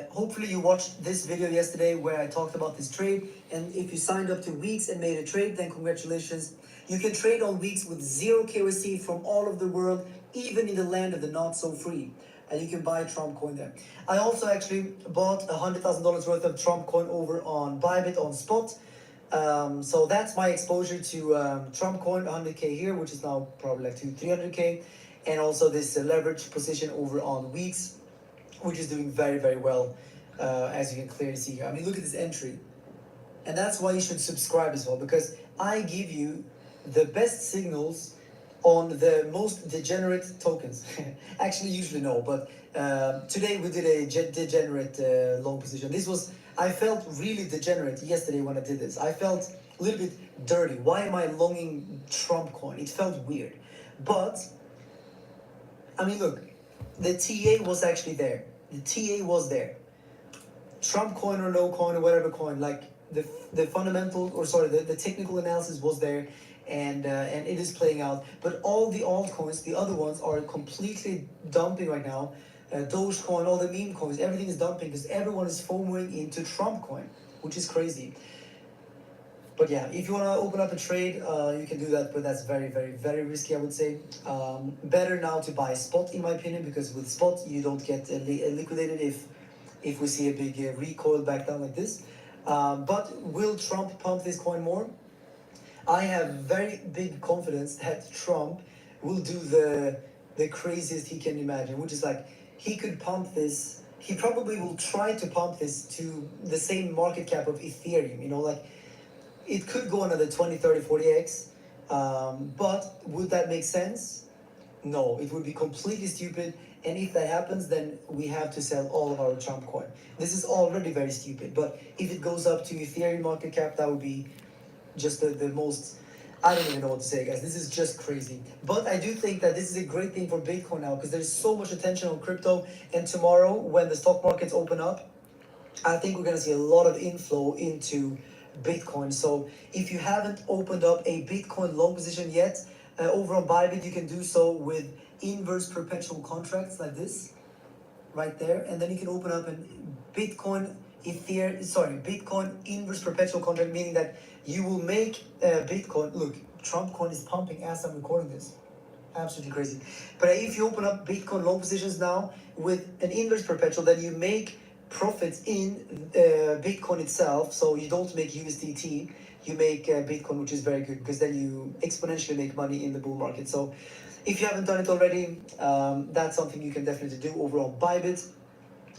hopefully you watched this video yesterday where I talked about this trade, and if you signed up to Weeks and made a trade, then congratulations. You can trade on Weeks with zero KYC from all over the world, even in the land of the not so free. And you can buy Trump coin there. I also actually bought $100,000 worth of Trump coin over on Bybit on spot. So that's my exposure to Trump coin, 100K here, which is now probably like 300K. And also this leverage position over on Weeks, which is doing very, very well, as you can clearly see here. I mean, look at this entry. And that's why you should subscribe as well, because I give you the best signals on the most degenerate tokens. Actually, usually no, but today we did a degenerate long position. I felt really degenerate yesterday when I did this. I felt a little bit dirty. Why am I longing Trump coin? It felt weird. But, I mean, look, the TA was actually there. The TA was there. Trump coin or no coin or whatever coin, like the fundamental, or sorry, the technical analysis was there. And it is playing out. But all the altcoins, the other ones, are completely dumping right now. Dogecoin, all the meme coins, everything is dumping because everyone is FOMOing into Trump coin, which is crazy. But yeah, if you want to open up a trade, you can do that, but that's very, very, very risky, I would say. Better now to buy spot, in my opinion, because with spot, you don't get liquidated if we see a big recoil back down like this. But will Trump pump this coin more? I have very big confidence that Trump will do the craziest he can imagine, which is like, he could pump this, he probably will try to pump this to the same market cap of Ethereum, you know, like, it could go another 20, 30, 40x, but would that make sense? No, it would be completely stupid, and if that happens, then we have to sell all of our Trump coin. This is already very stupid, but if it goes up to Ethereum market cap, that would be just the most, I don't even know what to say, guys. This is just crazy. But I do think that this is a great thing for Bitcoin now, because there's so much attention on crypto, and tomorrow, when the stock markets open up, I think we're going to see a lot of inflow into Bitcoin. So if you haven't opened up a Bitcoin long position yet, over on Bybit, you can do so with inverse perpetual contracts like this, right there, and then you can open up a Bitcoin inverse perpetual contract, meaning that you will make Bitcoin. Look, Trump coin is pumping as I'm recording this. Absolutely crazy. But if you open up Bitcoin long positions now with an inverse perpetual, then you make profits in Bitcoin itself, so you don't make USDT, you make Bitcoin, which is very good, because then you exponentially make money in the bull market. So if you haven't done it already, that's something you can definitely do over on Bybit.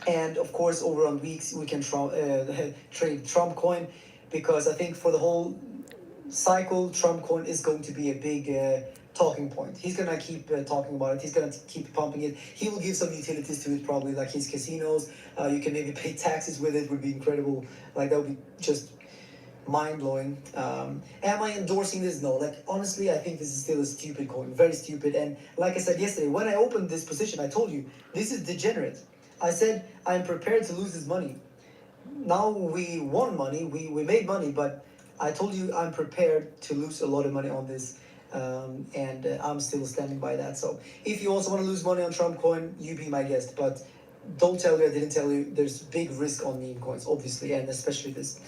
And of course, over on Weeks, we can trade Trump coin, because I think for the whole cycle, Trump coin is going to be a big talking point. He's gonna keep talking about it. He's gonna keep pumping it. He will give some utilities to it, probably like his casinos. You can maybe pay taxes with it. Would be incredible. Like, that would be just mind-blowing. Am I endorsing this? No. Like, honestly, I think this is still a stupid coin. Very stupid. And like I said yesterday, when I opened this position, I told you, this is degenerate. I said, I'm prepared to lose this money. Now we won money. We made money, but I told you I'm prepared to lose a lot of money on this. And I'm still standing by that. So if you also want to lose money on Trump coin, you be my guest, but don't tell me I didn't tell you. There's big risk on meme coins, obviously, and especially this.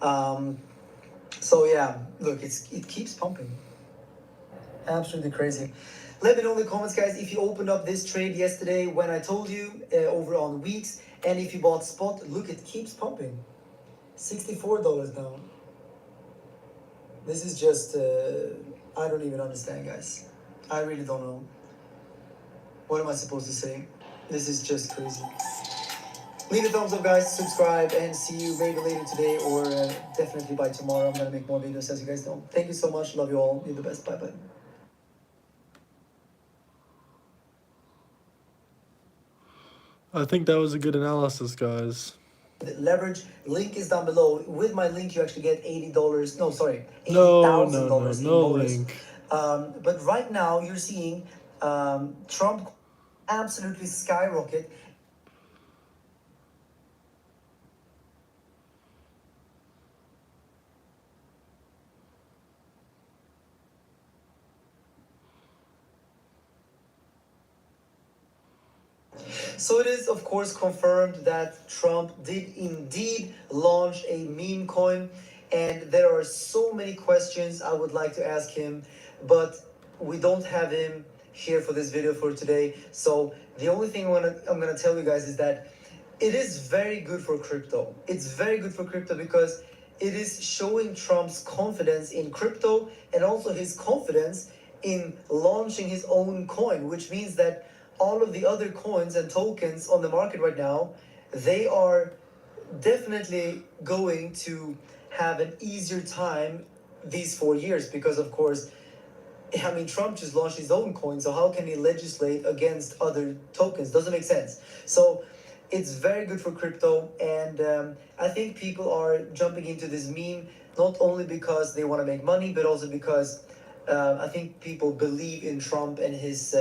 So yeah, look, it keeps pumping. Absolutely crazy. Let me know in the comments, guys, if you opened up this trade yesterday when I told you over on Weeks, and if you bought spot. Look, it keeps pumping. $64 now. This is just I don't even understand, guys. I really don't know. What am I supposed to say? This is just crazy. Leave a thumbs up, guys, subscribe, and see you maybe later today, or definitely by tomorrow. I'm gonna make more videos, as you guys know. Thank you so much. Love you all. You're the best. Bye-bye. I think that was a good analysis, guys. The leverage link is down below. With my link, you actually get $80. No, sorry, $80,000 $80,000 no in bonus. link. But right now, you're seeing Trump absolutely skyrocket. So it is, of course, confirmed that Trump did indeed launch a meme coin, and there are so many questions I would like to ask him, but we don't have him here for this video for today. So the only thing I'm gonna tell you guys is that it is very good for crypto. It's very good for crypto because it is showing Trump's confidence in crypto, and also his confidence in launching his own coin, which means that all of the other coins and tokens on the market right now, they are definitely going to have an easier time these 4 years, because of course, I mean, Trump just launched his own coin, so how can he legislate against other tokens? Doesn't make sense. So it's very good for crypto, and I think people are jumping into this meme not only because they want to make money, but also because I think people believe in Trump and his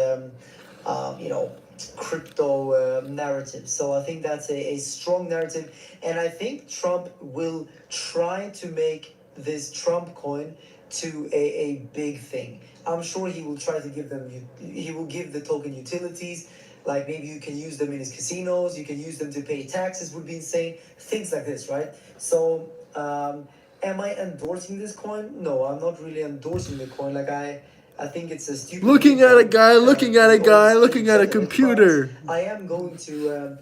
crypto narrative. So I think that's a strong narrative, and I think Trump will try to make this Trump coin to a big thing. I'm sure he will try to give them, he will give the token utilities, like maybe you can use them in his casinos, you can use them to pay taxes, would be insane, things like this, right? So Am I endorsing this coin? No, I'm not really endorsing the coin. Like I think it's a stupid. Looking at a guy, looking at a guy, always looking at a sentiment, computer. but I am going to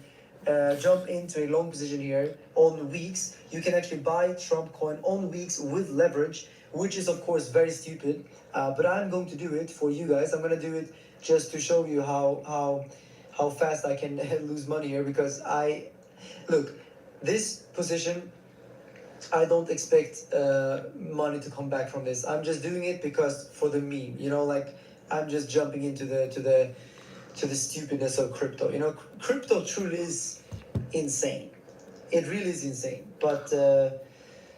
jump into a long position here on weeks. You can actually buy Trump coin on weeks with leverage, which is of course very stupid. But I'm going to do it for you guys. I'm going to do it just to show you how fast I can lose money here, because look, this position, I don't expect money to come back from this. I'm just doing it because for the meme, you know, like I'm just jumping into the stupidness of crypto. You know, crypto truly is insane. It really is insane. But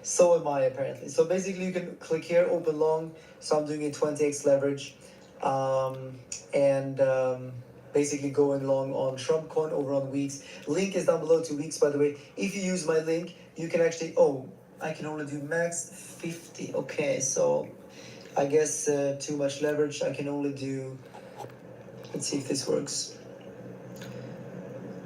so am I apparently. So basically, you can click here, open long. So I'm doing a 20x leverage, and basically going long on Trump coin over on weeks. Link is down below to weeks, by the way. If you use my link, you can actually, I can only do max 50. Okay, so I guess too much leverage. I can only do, let's see if this works.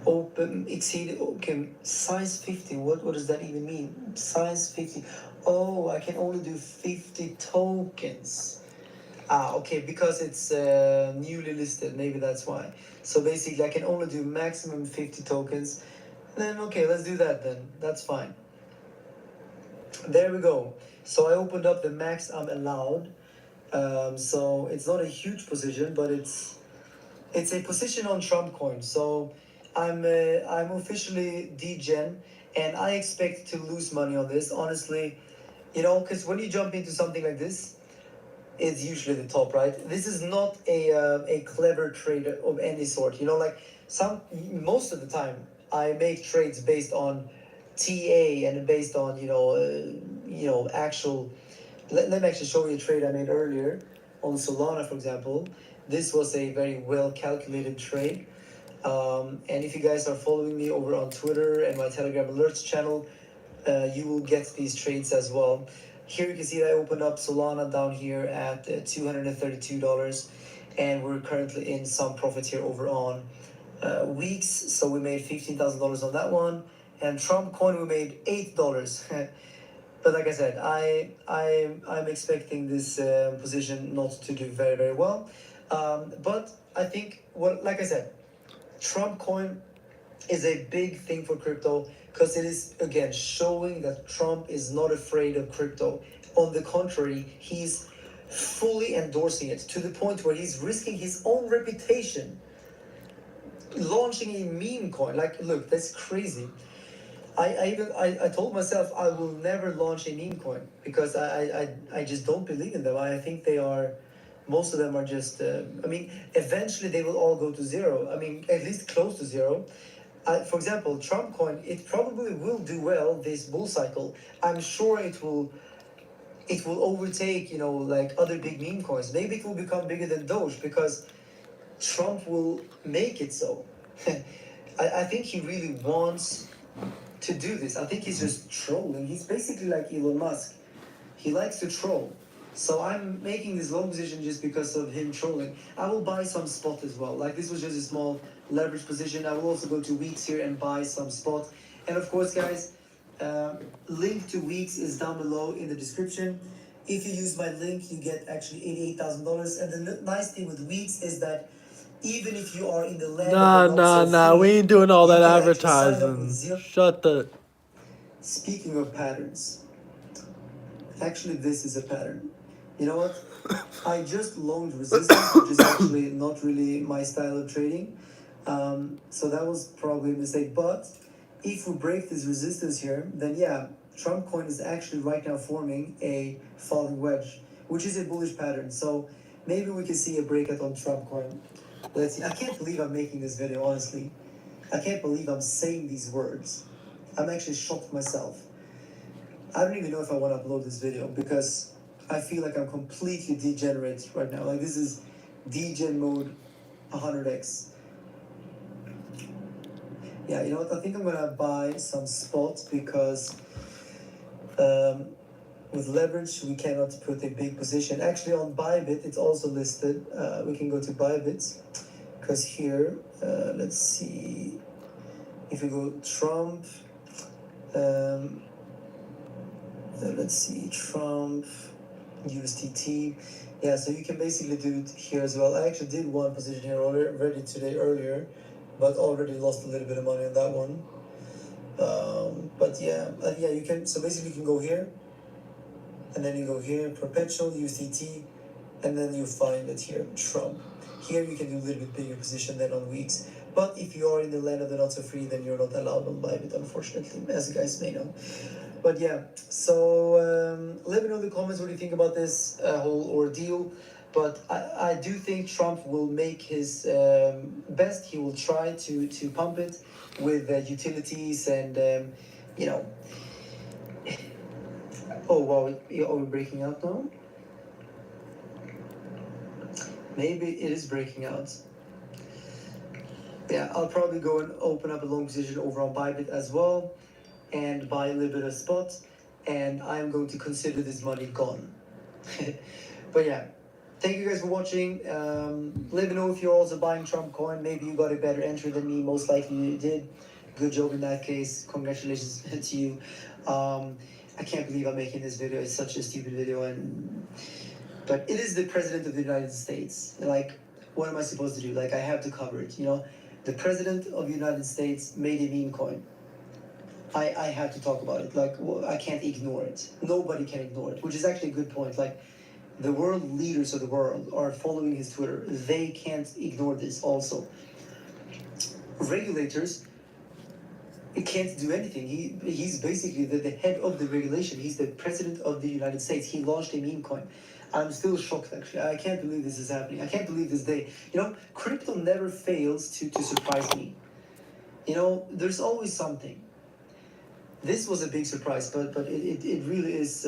Open, exceed, okay, size 50. What does that even mean? Size 50. Oh, I can only do 50 tokens. Okay, because it's newly listed, maybe that's why. So basically, I can only do maximum 50 tokens. Then, okay, let's do that then. That's fine. There we go. So I opened up the max I'm allowed. So it's not a huge position, but it's a position on Trump coin. So I'm officially degen, and I expect to lose money on this, honestly. You know, because when you jump into something like this, it's usually the top, right? This is not a clever trade of any sort. You know, like most of the time, I make trades based on TA and based on actual. Let me actually show you a trade I made earlier on Solana, for example. This was a very well calculated trade. And if you guys are following me over on Twitter and my Telegram alerts channel, you will get these trades as well. Here you can see that I opened up Solana down here at $232, and we're currently in some profit here over on weeks. So we made $15,000 on that one, and Trump coin we made $8. But like I said, I'm expecting this position not to do very, very well. But I think, like I said, Trump coin is a big thing for crypto, because it is, again, showing that Trump is not afraid of crypto. On the contrary, he's fully endorsing it to the point where he's risking his own reputation launching a meme coin. Like, look, that's crazy. I told myself I will never launch a meme coin, because I just don't believe in them. I think most of them are just, eventually they will all go to zero. At least close to zero. For example, Trump coin, it probably will do well this bull cycle. I'm sure it will overtake, like other big meme coins. Maybe it will become bigger than Doge, because Trump will make it so. I think he really wants to do this. I think he's just trolling. He's basically like Elon Musk. He likes to troll. So I'm making this long position just because of him trolling. I will buy some spot as well. Like, this was just a small leverage position. I will also go to weeks here and buy some spot. And of course, guys, link to weeks is down below in the description. If you use my link, you get actually $88,000. And the nice thing with weeks is that even if you are in the land Nah, we ain't doing all that advertising. Shut the. Speaking of patterns, actually this is a pattern. You know what? I just longed resistance, which is actually not really my style of trading. So that was probably a mistake. But if we break this resistance here, then yeah, Trump coin is actually right now forming a falling wedge, which is a bullish pattern. So maybe we can see a breakout on Trump coin. Let's see. I can't believe I'm making this video, honestly. I can't believe I'm saying these words. I'm actually shocked myself. I don't even know if I want to upload this video, because I feel like I'm completely degenerate right now. Like, this is degen mode 100x. Yeah, you know what? I think I'm going to buy some spots, because with leverage, we cannot put a big position. Actually, on Bybit, it's also listed. We can go to Bybit, because here, let's see. If we go Trump, Let's see, Trump, USDT. Yeah, so you can basically do it here as well. I actually did one position here already today earlier, but already lost a little bit of money on that one. But yeah, you can, so basically you can go here, and then you go here, perpetual USDT, and then you find it here, Trump. Here you can do a little bit bigger position than on weeks. But if you are in the land of the not so free, then you're not allowed on Bybit, unfortunately, as you guys may know. But yeah, so let me know in the comments what you think about this whole ordeal. But I do think Trump will make his best. He will try to pump it with utilities and, you know. Oh, wow, are we breaking out now? Maybe it is breaking out. Yeah, I'll probably go and open up a long position over on Bybit as well and buy a little bit of spot, and I'm going to consider this money gone. But yeah, thank you guys for watching. Let me know if you're also buying Trump coin. Maybe you got a better entry than me. Most likely you did. Good job in that case. Congratulations to you. I can't believe I'm making this video. It's such a stupid video, but it is the President of the United States. Like, what am I supposed to do? Like, I have to cover it, you know? The President of the United States made a meme coin. I have to talk about it. Like, I can't ignore it. Nobody can ignore it, which is actually a good point. Like, the world leaders of the world are following his Twitter. They can't ignore this also. Regulators, he can't do anything. He's basically the head of the regulation. He's the President of the United States. He launched a meme coin. I'm still shocked, actually. I can't believe this is happening. I can't believe this day. You know, crypto never fails to surprise me. You know, there's always something. This was a big surprise, but it really is.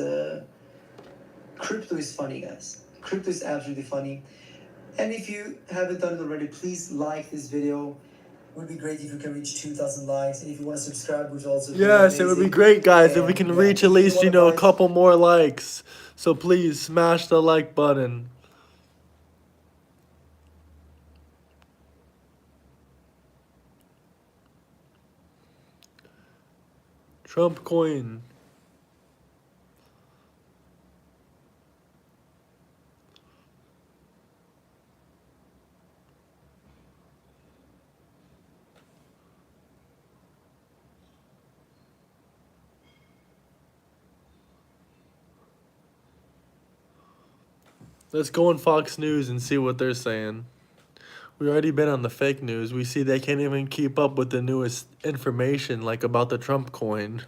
Crypto is funny, guys. Crypto is absolutely funny. And if you haven't done it already, please like this video. It would be great if you can reach 2,000 likes. And if you want to subscribe, which also yes, it would be great, guys, if we can reach at least, a couple more likes. So please smash the like button. Trump coin. Let's go on Fox News and see what they're saying. We already been on the fake news. We see they can't even keep up with the newest information, like about the Trump coin.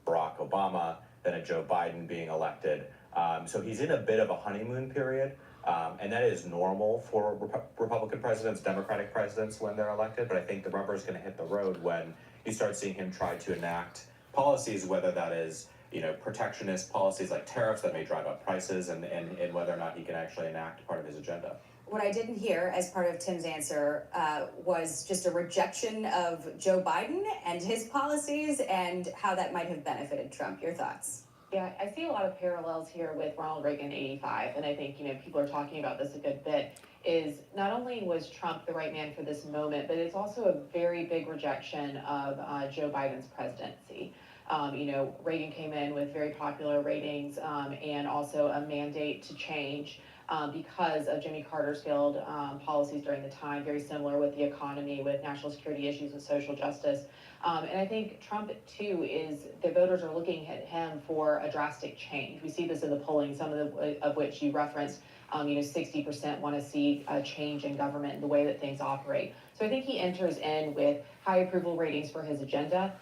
Barack Obama than a Joe Biden being elected. So he's in a bit of a honeymoon period, and that is normal for Republican presidents, Democratic presidents when they're elected, but I think the rubber is going to hit the road when you start seeing him try to enact policies, whether that is, protectionist policies like tariffs that may drive up prices, and whether or not he can actually enact part of his agenda. What I didn't hear as part of Tim's answer was just a rejection of Joe Biden and his policies and how that might have benefited Trump. Your thoughts? Yeah, I see a lot of parallels here with Ronald Reagan 85, and I think, people are talking about this a good bit, is not only was Trump the right man for this moment, but it's also a very big rejection of Joe Biden's presidency. Reagan came in with very popular ratings and also a mandate to change because of Jimmy Carter's failed policies during the time, very similar with the economy, with national security issues, with social justice. And I think Trump, too, the voters are looking at him for a drastic change. We see this in the polling, some of which you referenced. 60% want to see a change in government and the way that things operate. So I think he enters in with high approval ratings for his agenda.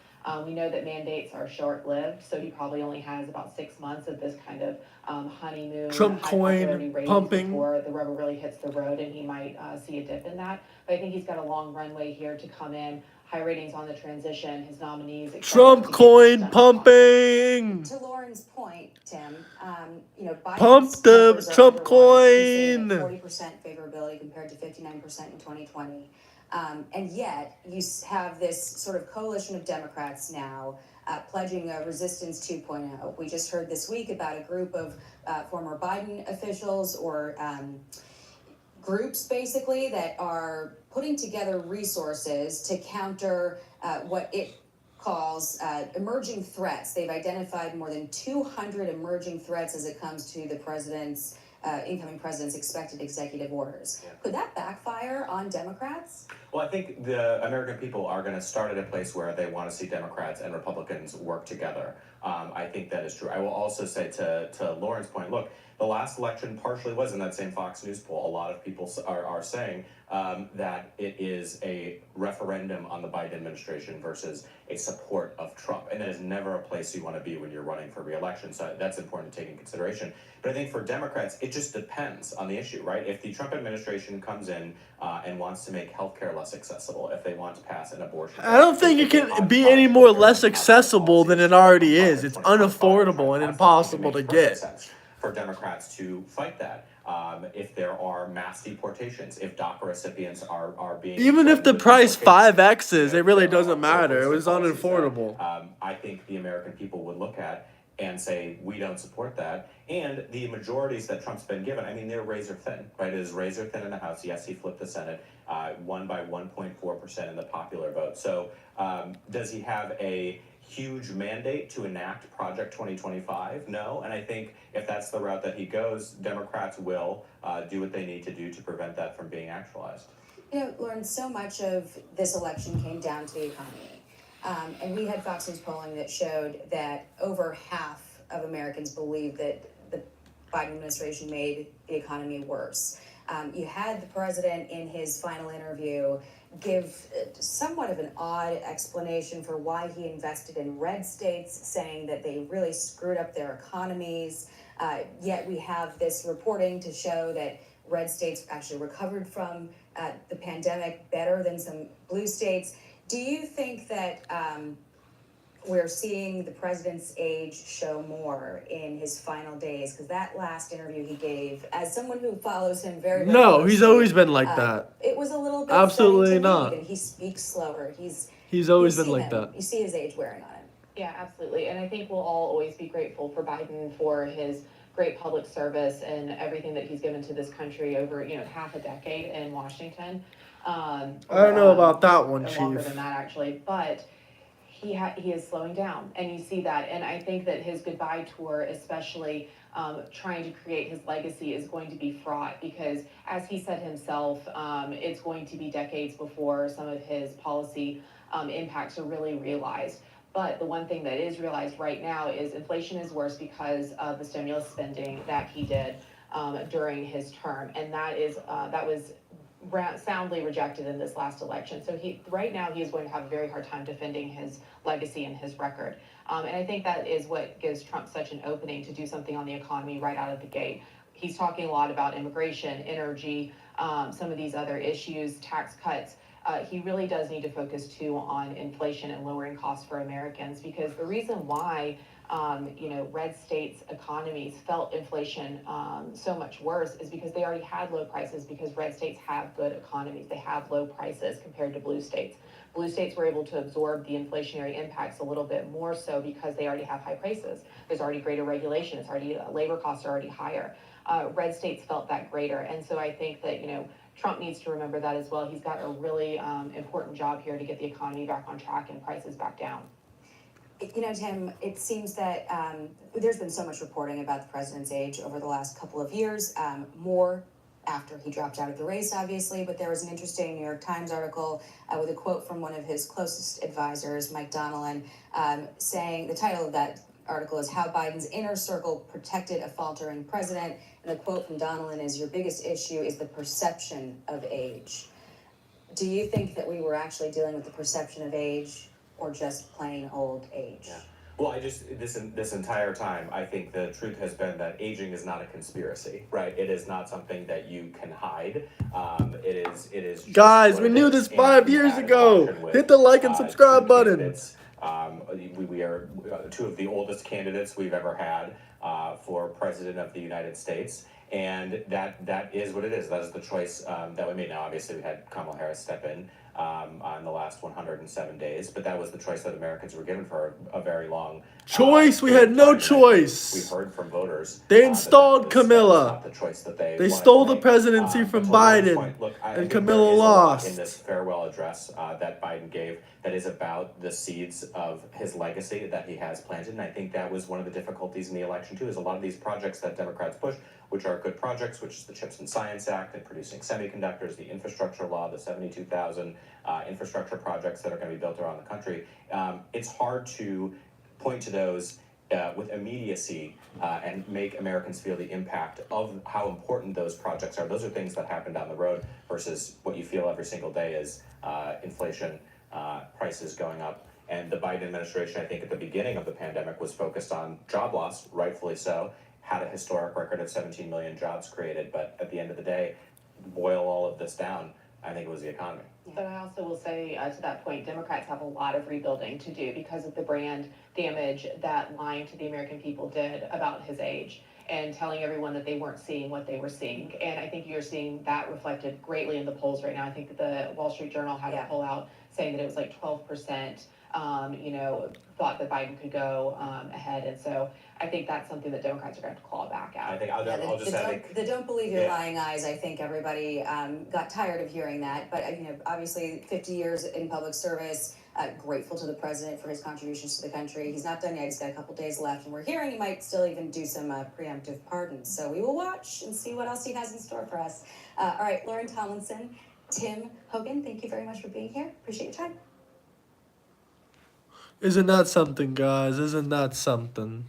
We know that mandates are short-lived, so he probably only has about 6 months of this kind of honeymoon Trump high coin popularity ratings pumping. before the rubber really hits the road, and he might see a dip in that. But I think he's got a long runway here to come in. High ratings on the transition. His nominees. Trump coin pumping. To Lauren's point, Tim, you know, Biden's Pump the numbers are Trump underwhelming. He's sitting at coin. 40% favorability compared to 59% in 2020. And yet, you have this sort of coalition of Democrats now pledging a resistance 2.0. We just heard this week about a group of former Biden officials or groups basically that are putting together resources to counter what it calls emerging threats. They've identified more than 200 emerging threats as it comes to the president's incoming president's expected executive orders. Yeah. Could that backfire on Democrats? Well, I think the American people are going to start at a place where they want to see Democrats and Republicans work together. I think that is true. I will also say to Lauren's point, look, the last election partially was in that same Fox News poll. A lot of people are saying that it is a referendum on the Biden administration versus a support of Trump. And that is never a place you want to be when you're running for re-election. So that's important to take in consideration. But I think for Democrats, it just depends on the issue, right? If the Trump administration comes in and wants to make healthcare less accessible, if they want to pass an abortion, I don't think it can be any more less accessible than it already is. It's unaffordable and impossible to get. For Democrats to fight that. If there are mass deportations, if DACA recipients are being... Even if the price 5X's, it really doesn't matter. It was unaffordable. I think the American people would look at and say, we don't support that. And the majorities that Trump's been given, I mean, they're razor thin, right? It is razor thin in the House. Yes, he flipped the Senate, won by 1.4% in the popular vote. So does he have a huge mandate to enact Project 2025? No. And I think if that's the route that he goes, Democrats will do what they need to do to prevent that from being actualized. You know, Lauren, so much of this election came down to the economy. And we had Fox News polling that showed that over half of Americans believe that the Biden administration made the economy worse. You had the president in his final interview give somewhat of an odd explanation for why he invested in red states, saying that they really screwed up their economies. Yet we have this reporting to show that red states actually recovered from the pandemic better than some blue states. Do you think that we're seeing the president's age show more in his final days? Because that last interview he gave, as someone who follows him very, very No, closely, he's always been like that. it was a little bit Absolutely stunning to not. read, and he speaks slower. He's always you been see like him, that. You see his age wearing on him. Yeah, absolutely. And I think we'll all always be grateful for Biden for his great public service and everything that he's given to this country over, half a decade in Washington. I don't know about that one, Longer Chief. than that, actually. But he is slowing down, and you see that. And I think that his goodbye tour, especially trying to create his legacy, is going to be fraught because, as he said himself, it's going to be decades before some of his policy impacts are really realized. But the one thing that is realized right now is inflation is worse because of the stimulus spending that he did during his term, and that was soundly rejected in this last election. So right now he is going to have a very hard time defending his legacy and his record. And I think that is what gives Trump such an opening to do something on the economy right out of the gate. He's talking a lot about immigration, energy, some of these other issues, tax cuts. He really does need to focus too on inflation and lowering costs for Americans, because the reason why red states' economies felt inflation so much worse is because they already had low prices, because red states have good economies. They have low prices compared to blue states. Blue states were able to absorb the inflationary impacts a little bit more so because they already have high prices. There's already greater regulation. It's already labor costs are already higher. Red states felt that greater. And so I think that, Trump needs to remember that as well. He's got a really important job here to get the economy back on track and prices back down. Tim, it seems that there's been so much reporting about the president's age over the last couple of years, more after he dropped out of the race, obviously, but there was an interesting New York Times article with a quote from one of his closest advisors, Mike Donilon, saying, the title of that article is How Biden's Inner Circle Protected a Faltering President, and the quote from Donilon is, your biggest issue is the perception of age. Do you think that we were actually dealing with the perception of age or just plain old age? Yeah. Well, this entire time, I think the truth has been that aging is not a conspiracy, right? It is not something that you can hide. It is. Just Guys, what we it knew is. this And 5 we years had an ago. election with, Hit the like and two subscribe button. candidates. We are two of the oldest candidates we've ever had for president of the United States. And that is what it is. That is the choice that we made. Now, obviously, we had Kamala Harris step in on the last 107 days, but that was the choice that Americans were given for a very long choice. We had no choice. We've heard from voters. They installed Camilla. Not the choice that they They wanted stole to the make. presidency But from to Lauren's Biden, point, look, I and think there Camilla is a lot lost. in this farewell address that Biden gave that is about the seeds of his legacy that he has planted, and I think that was one of the difficulties in the election too. Is a lot of these projects that Democrats push, which are good projects, which is the CHIPS and Science Act and producing semiconductors, the infrastructure law, the 72,000 infrastructure projects that are going to be built around the country. It's hard to point to those with immediacy and make Americans feel the impact of how important those projects are. Those are things that happen down the road versus what you feel every single day is inflation, prices going up. And the Biden administration, I think at the beginning of the pandemic, was focused on job loss, rightfully so, had a historic record of 17 million jobs created. But at the end of the day, boil all of this down, I think it was the economy. But I also will say to that point, Democrats have a lot of rebuilding to do because of the brand damage that lying to the American people did about his age and telling everyone that they weren't seeing what they were seeing. And I think you're seeing that reflected greatly in the polls right now. I think that the Wall Street Journal had a poll out saying that it was like 12%, thought that Biden could go ahead. And so I think that's something that Democrats are going to have to claw back at. I think I'll just add The don't believe your lying eyes, I think everybody got tired of hearing that. But, obviously 50 years in public service, grateful to the president for his contributions to the country. He's not done yet. He's got a couple days left. And we're hearing he might still even do some preemptive pardons. So we will watch and see what else he has in store for us. All right, Lauren Tomlinson, Tim Hogan, thank you very much for being here. Appreciate your time. Isn't that something, guys? Isn't that something?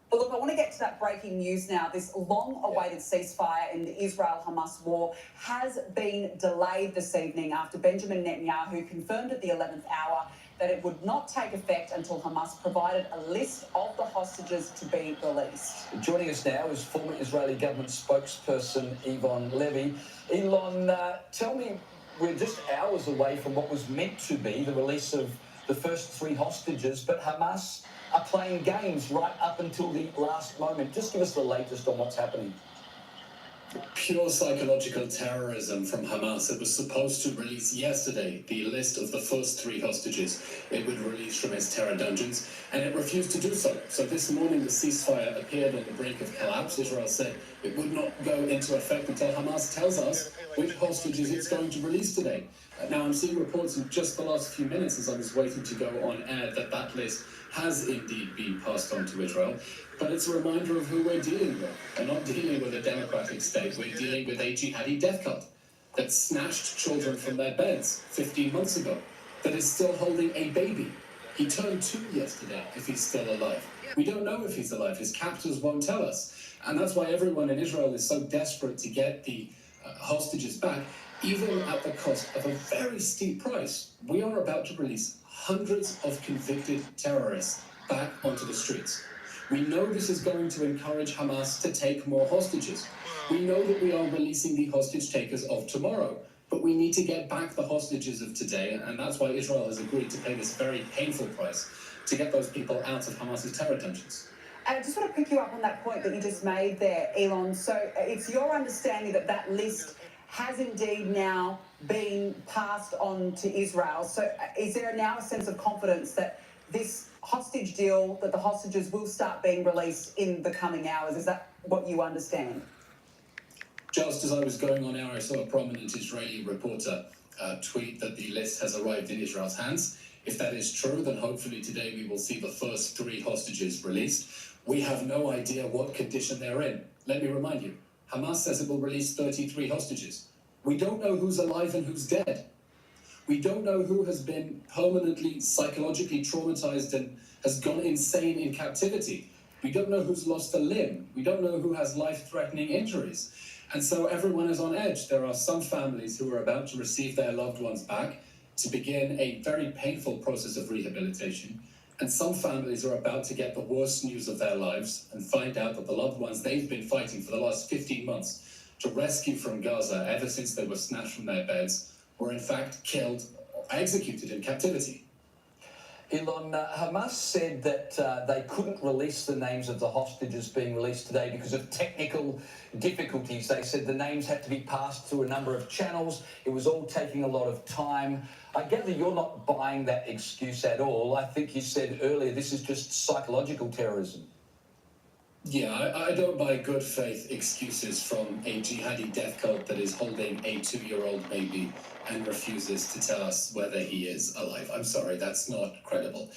But look, I want to get to that breaking news now. This long-awaited ceasefire in the Israel-Hamas war has been delayed this evening after Benjamin Netanyahu confirmed at the 11th hour that it would not take effect until Hamas provided a list of the hostages to be released. Joining us now is former Israeli government spokesperson Yvonne Levy. Elon, tell me, we're just hours away from what was meant to be the release of the first 3 hostages, but Hamas are playing games right up until the last moment. Just give us the latest on what's happening. Pure psychological terrorism from Hamas. It was supposed to release yesterday the list of the first 3 hostages it would release from its terror dungeons, and it refused to do so. So this morning the ceasefire appeared on the brink of collapse. Israel said it would not go into effect until Hamas tells us which hostages it's going to release today. Now I'm seeing reports in just the last few minutes as I was waiting to go on air that list has indeed been passed on to Israel. But it's a reminder of who we're dealing with. We're not dealing with a democratic state. We're dealing with a jihadi death cult that snatched children from their beds 15 months ago, that is still holding a baby. He turned 2 yesterday, if he's still alive. We don't know if he's alive. His captors won't tell us. And that's why everyone in Israel is so desperate to get the hostages back, even at the cost of a very steep price. We are about to release hundreds of convicted terrorists back onto the streets. We know this is going to encourage Hamas to take more hostages. We know that we are releasing the hostage takers of tomorrow, but we need to get back the hostages of today, and that's why Israel has agreed to pay this very painful price to get those people out of Hamas's terror dungeons. And I just want to pick you up on that point that you just made there, Elon. So it's your understanding that that list has indeed now been passed on to Israel. So is there now a sense of confidence that this hostage deal, that the hostages will start being released in the coming hours? Is that what you understand? Just as I was going on air, I saw a prominent Israeli reporter tweet that the list has arrived in Israel's hands. If that is true, then hopefully today we will see the first 3 hostages released. We have no idea what condition they're in. Let me remind you, Hamas says it will release 33 hostages. We don't know who's alive and who's dead. We don't know who has been permanently psychologically traumatized and has gone insane in captivity. We don't know who's lost a limb. We don't know who has life-threatening injuries. And so everyone is on edge. There are some families who are about to receive their loved ones back to begin a very painful process of rehabilitation. And some families are about to get the worst news of their lives and find out that the loved ones they've been fighting for the last 15 months to rescue from Gaza ever since they were snatched from their beds were in fact killed or executed in captivity. Elon, Hamas said that they couldn't release the names of the hostages being released today because of technical difficulties. They said the names had to be passed through a number of channels. It was all taking a lot of time. I gather you're not buying that excuse at all. I think you said earlier this is just psychological terrorism. Yeah, I don't buy good faith excuses from a jihadi death cult that is holding a 2-year-old baby and refuses to tell us whether he is alive. I'm sorry, that's not credible.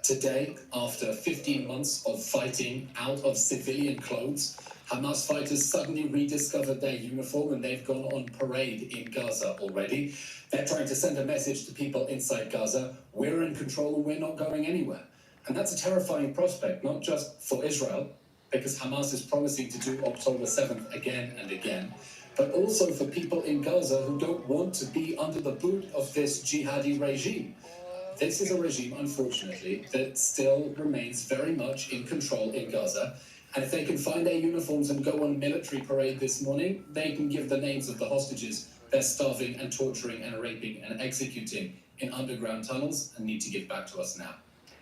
Today, after 15 months of fighting out of civilian clothes, Hamas fighters suddenly rediscovered their uniform and they've gone on parade in Gaza already. They're trying to send a message to people inside Gaza, we're in control and we're not going anywhere. And that's a terrifying prospect, not just for Israel, because Hamas is promising to do October 7th again and again, but also for people in Gaza who don't want to be under the boot of this jihadi regime. This is a regime, unfortunately, that still remains very much in control in Gaza. And if they can find their uniforms and go on military parade this morning, they can give the names of the hostages they're starving and torturing and raping and executing in underground tunnels and need to give back to us now.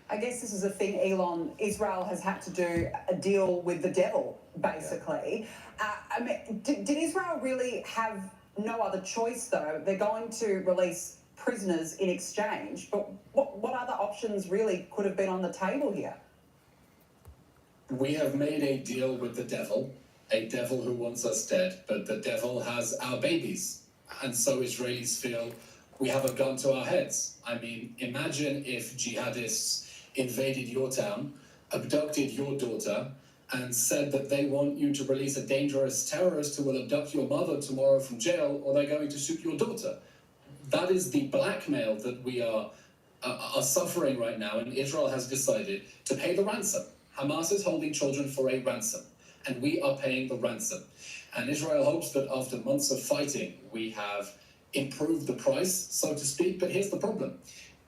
I guess this is a thing, Elon. Israel has had to do a deal with the devil, basically. I mean, did Israel really have no other choice, though? They're going to release prisoners in exchange, but what other options really could have been on the table here? We have made a deal with the devil, a devil who wants us dead, but the devil has our babies. And so Israelis feel we have a gun to our heads. I mean, imagine if jihadists invaded your town, abducted your daughter, and said that they want you to release a dangerous terrorist who will abduct your mother tomorrow from jail, or they're going to shoot your daughter. That is the blackmail that we are suffering right now, and Israel has decided to pay the ransom. Hamas is holding children for a ransom, and we are paying the ransom. And Israel hopes that after months of fighting, we have improved the price, so to speak, but here's the problem.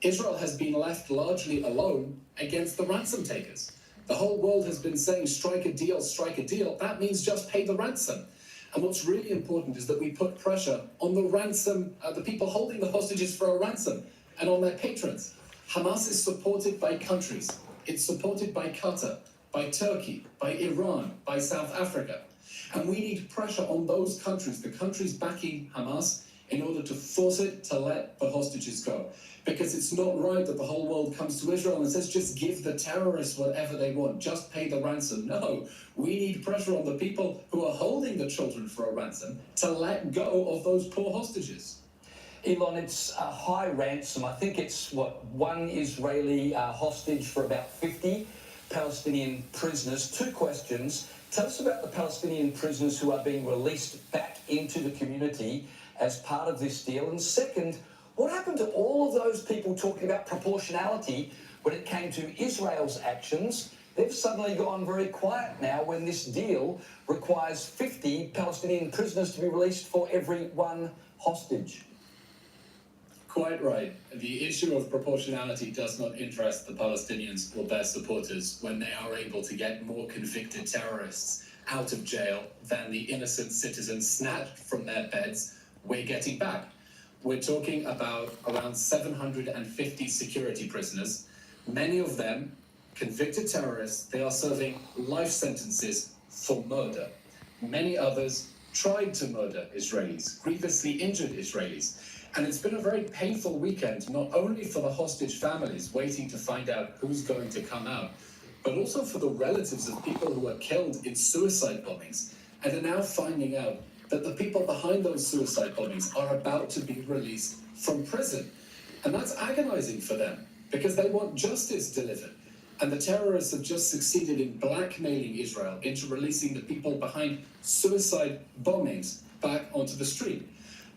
Israel has been left largely alone against the ransom takers. The whole world has been saying, strike a deal, strike a deal. That means just pay the ransom. And what's really important is that we put pressure on the ransom, the people holding the hostages for a ransom, and on their patrons. Hamas is supported by countries. It's supported by Qatar, by Turkey, by Iran, by South Africa. And we need pressure on those countries, the countries backing Hamas, in order to force it to let the hostages go. Because it's not right that the whole world comes to Israel and says, just give the terrorists whatever they want, just pay the ransom. No, we need pressure on the people who are holding the children for a ransom to let go of those poor hostages. Elon, it's a high ransom. I think it's, one Israeli hostage for about 50 Palestinian prisoners. Two questions. Tell us about the Palestinian prisoners who are being released back into the community as part of this deal. And second, what happened to all of those people talking about proportionality when it came to Israel's actions? They've suddenly gone very quiet now when this deal requires 50 Palestinian prisoners to be released for every one hostage. Quite right. The issue of proportionality does not interest the Palestinians or their supporters when they are able to get more convicted terrorists out of jail than the innocent citizens snatched from their beds we're getting back. We're talking about around 750 security prisoners, many of them convicted terrorists. They are serving life sentences for murder. Many others tried to murder Israelis, grievously injured Israelis. And it's been a very painful weekend, not only for the hostage families waiting to find out who's going to come out, but also for the relatives of people who were killed in suicide bombings and are now finding out that the people behind those suicide bombings are about to be released from prison. And that's agonizing for them because they want justice delivered. And the terrorists have just succeeded in blackmailing Israel into releasing the people behind suicide bombings back onto the street.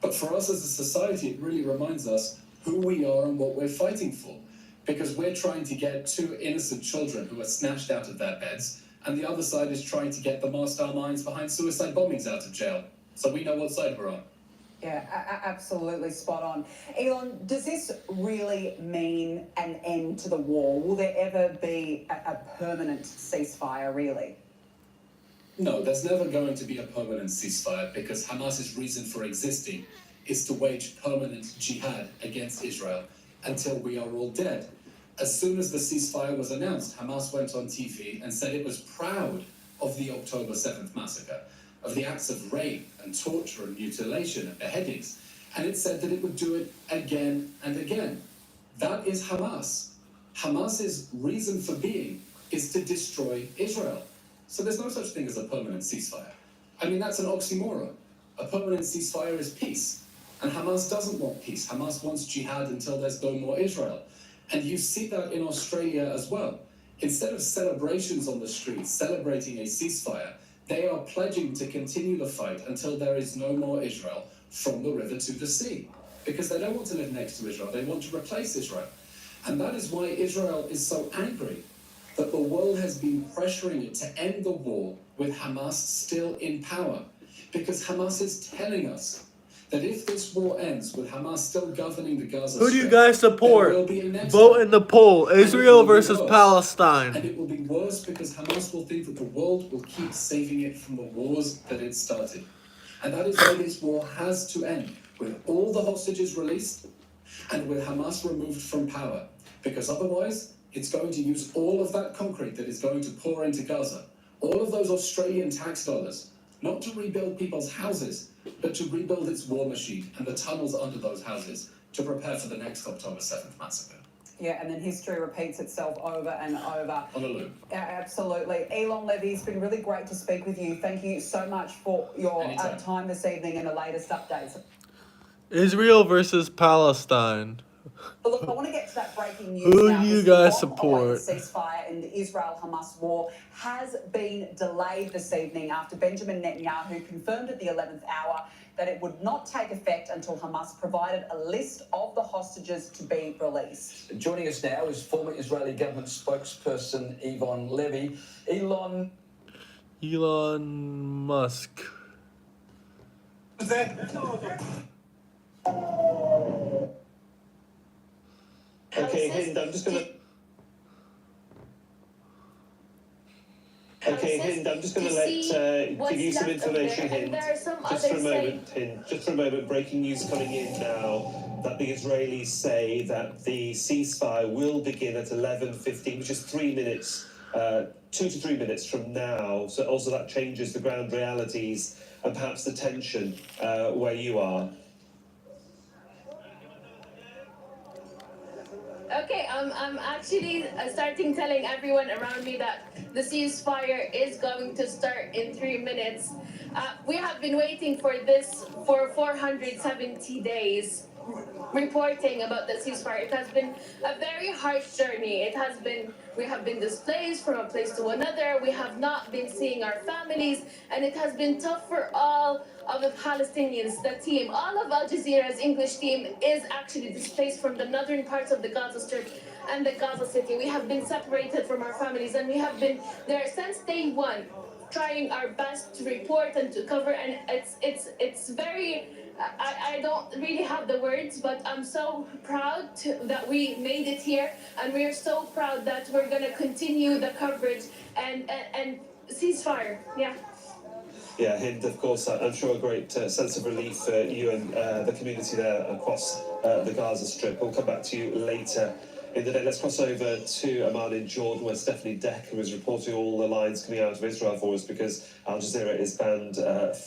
But for us as a society, it really reminds us who we are and what we're fighting for. Because we're trying to get two innocent children who are snatched out of their beds, and the other side is trying to get the masterminds behind suicide bombings out of jail. So we know what side we're on. Yeah, absolutely spot on. Elon, does this really mean an end to the war? Will there ever be a permanent ceasefire, really? No, there's never going to be a permanent ceasefire because Hamas's reason for existing is to wage permanent jihad against Israel until we are all dead. As soon as the ceasefire was announced, Hamas went on TV and said it was proud of the October 7th massacre, of the acts of rape and torture and mutilation and beheadings, and it said that it would do it again and again. That is Hamas. Hamas's reason for being is to destroy Israel. So there's no such thing as a permanent ceasefire. I mean, that's an oxymoron. A permanent ceasefire is peace. And Hamas doesn't want peace. Hamas wants jihad until there's no more Israel. And you see that in Australia as well. Instead of celebrations on the streets, celebrating a ceasefire, they are pledging to continue the fight until there is no more Israel from the river to the sea. Because they don't want to live next to Israel. They want to replace Israel. And that is why Israel is so angry that the world has been pressuring it to end the war with Hamas still in power. Because Hamas is telling us that if this war ends with Hamas still governing the Gaza Who do you Strip, guys support? there will be a next Vote one. in the poll. And it Israel will be versus worse. Palestine. And it will be worse because Hamas will think that the world will keep saving it from the wars that it started. And that is why this war has to end, with all the hostages released and with Hamas removed from power. Because otherwise, it's going to use all of that concrete that is going to pour into Gaza, all of those Australian tax dollars, not to rebuild people's houses, but to rebuild its war machine and the tunnels under those houses to prepare for the next October 7th massacre. Yeah, and then history repeats itself over and over. On a loop. Absolutely. Elon Levy, it's been really great to speak with you. Thank you so much for your time this evening and the latest updates. Israel versus Palestine. But look, I want to get to that breaking news Who now. do you The guys long-awaited support? ceasefire in the Israel-Hamas war has been delayed this evening after Benjamin Netanyahu confirmed at the 11th hour that it would not take effect until Hamas provided a list of the hostages to be released. Joining us now is former Israeli government spokesperson Yvonne Levy. Elon Musk. Okay, Hind, I'm just gonna. Okay, Hind, I'm just gonna give you some information, Hind. Just for a moment, Hind. Just for a moment, breaking news coming in now that the Israelis say that the ceasefire will begin at 11:15, which is 3 minutes, 2 to 3 minutes from now. So also that changes the ground realities and perhaps the tension where you are. Okay, I'm actually starting telling everyone around me that the ceasefire is going to start in 3 minutes. We have been waiting for this for 470 days, reporting about the ceasefire. It has been a very harsh journey. We have been displaced from a place to another. We have not been seeing our families, and it has been tough for all of the Palestinians. The team, all of Al Jazeera's English team is actually displaced from the northern parts of the Gaza Strip and the Gaza City. We have been separated from our families, and we have been there since day one, trying our best to report and to cover, and it's very, I don't really have the words, but I'm so proud that we made it here, and we're so proud that we're gonna continue the coverage and ceasefire, yeah. Yeah, Hind, of course, I'm sure a great sense of relief for you and the community there across the Gaza Strip. We'll come back to you later in the day. Let's cross over to Amman in Jordan, where Stephanie Decker is reporting all the lines coming out of Israel for us because Al Jazeera is banned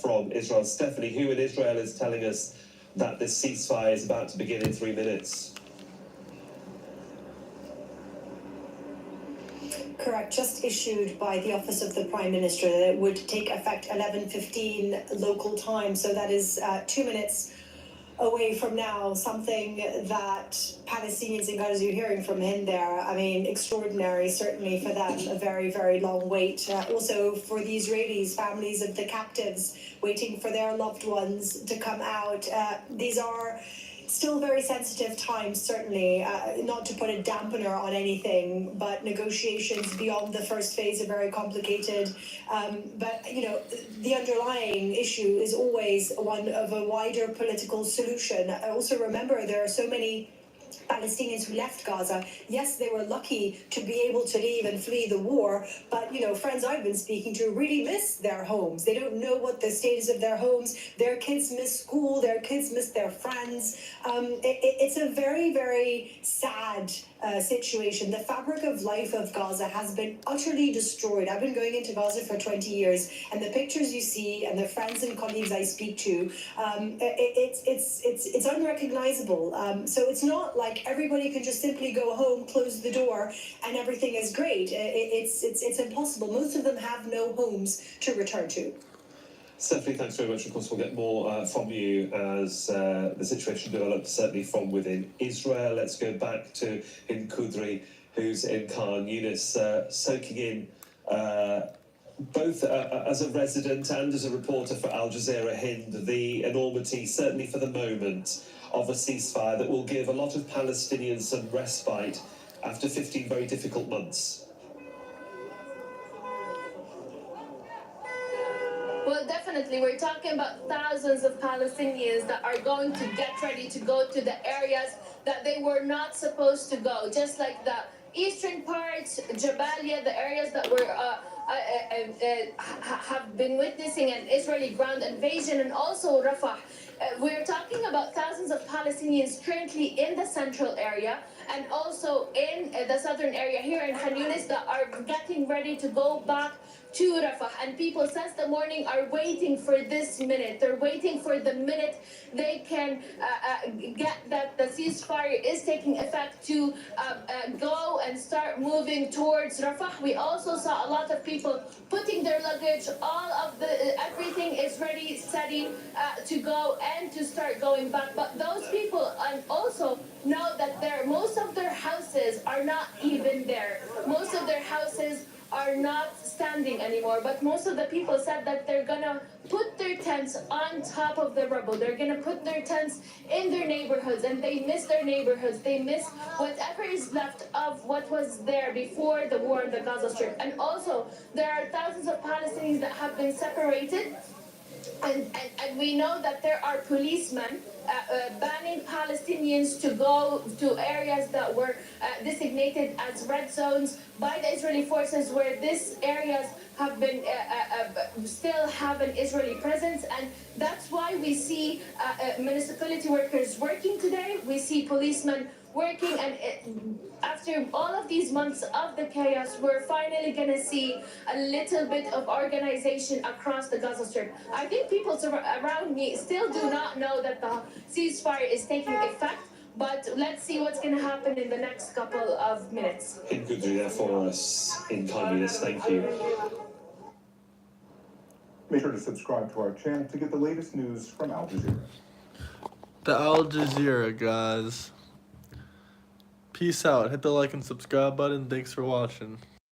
from Israel. Stephanie, who in Israel is telling us that this ceasefire is about to begin in 3 minutes? Correct, just issued by the Office of the Prime Minister that it would take effect 11:15 local time, so that is 2 minutes away from now, something that Palestinians in Gaza, you're hearing from him there, I mean, extraordinary, certainly for them, a very, very long wait. Also for the Israelis, families of the captives, waiting for their loved ones to come out. These are still very sensitive times, certainly, not to put a dampener on anything, but negotiations beyond the first phase are very complicated. But, you know, the underlying issue is always one of a wider political solution. I also remember there are so many Palestinians who left Gaza. Yes, they were lucky to be able to leave and flee the war, but, you know, friends I've been speaking to really miss their homes. They don't know what the status of their homes. Their kids miss school. Their kids miss their friends. It's a very, very sad situation. The fabric of life of Gaza has been utterly destroyed. I've been going into Gaza for 20 years, and the pictures you see and the friends and colleagues I speak to, it's unrecognizable. So it's not like everybody can just simply go home, close the door, and everything is great. It's impossible. Most of them have no homes to return to. Stephanie, thanks very much. Of course, we'll get more from you as the situation develops, certainly from within Israel. Let's go back to Hind Qudri, who's in Khan Yunis, soaking in both as a resident and as a reporter for Al Jazeera Hind, the enormity, certainly for the moment, of a ceasefire that will give a lot of Palestinians some respite after 15 very difficult months. Well, definitely, we're talking about thousands of Palestinians that are going to get ready to go to the areas that they were not supposed to go, just like the eastern parts, Jabalia, the areas that were have been witnessing an Israeli ground invasion, and also Rafah. We're talking about thousands of Palestinians currently in the central area and also in the southern area here in Khan Yunis that are getting ready to go back to Rafah. And people since the morning are waiting for this minute. They're waiting for the minute they can get that the ceasefire is taking effect to go and start moving towards Rafah. We also saw a lot of people putting their luggage, all of the everything is ready, steady to go and to start going back. But those people also know that most of their houses are not even there. Most of their houses are not standing anymore, but most of the people said that they're gonna put their tents on top of the rubble. They're gonna put their tents in their neighborhoods, and they miss their neighborhoods. They miss whatever is left of what was there before the war in the Gaza Strip. And also, there are thousands of Palestinians that have been separated, and we know that there are policemen banning Palestinians to go to areas that were designated as red zones by the Israeli forces, where these areas have been still have an Israeli presence. And that's why we see municipality workers working today. We see policemen working, and after all of these months of the chaos, we're finally gonna see a little bit of organization across the Gaza Strip. I think people around me still do not know that the ceasefire is taking effect, but let's see what's gonna happen in the next couple of minutes. Hind Qudri there for us in Khan Yunis. Thank you. Make sure to subscribe to our channel to get the latest news from Al Jazeera. The Al Jazeera, guys. Peace out. Hit the like and subscribe button. Thanks for watching.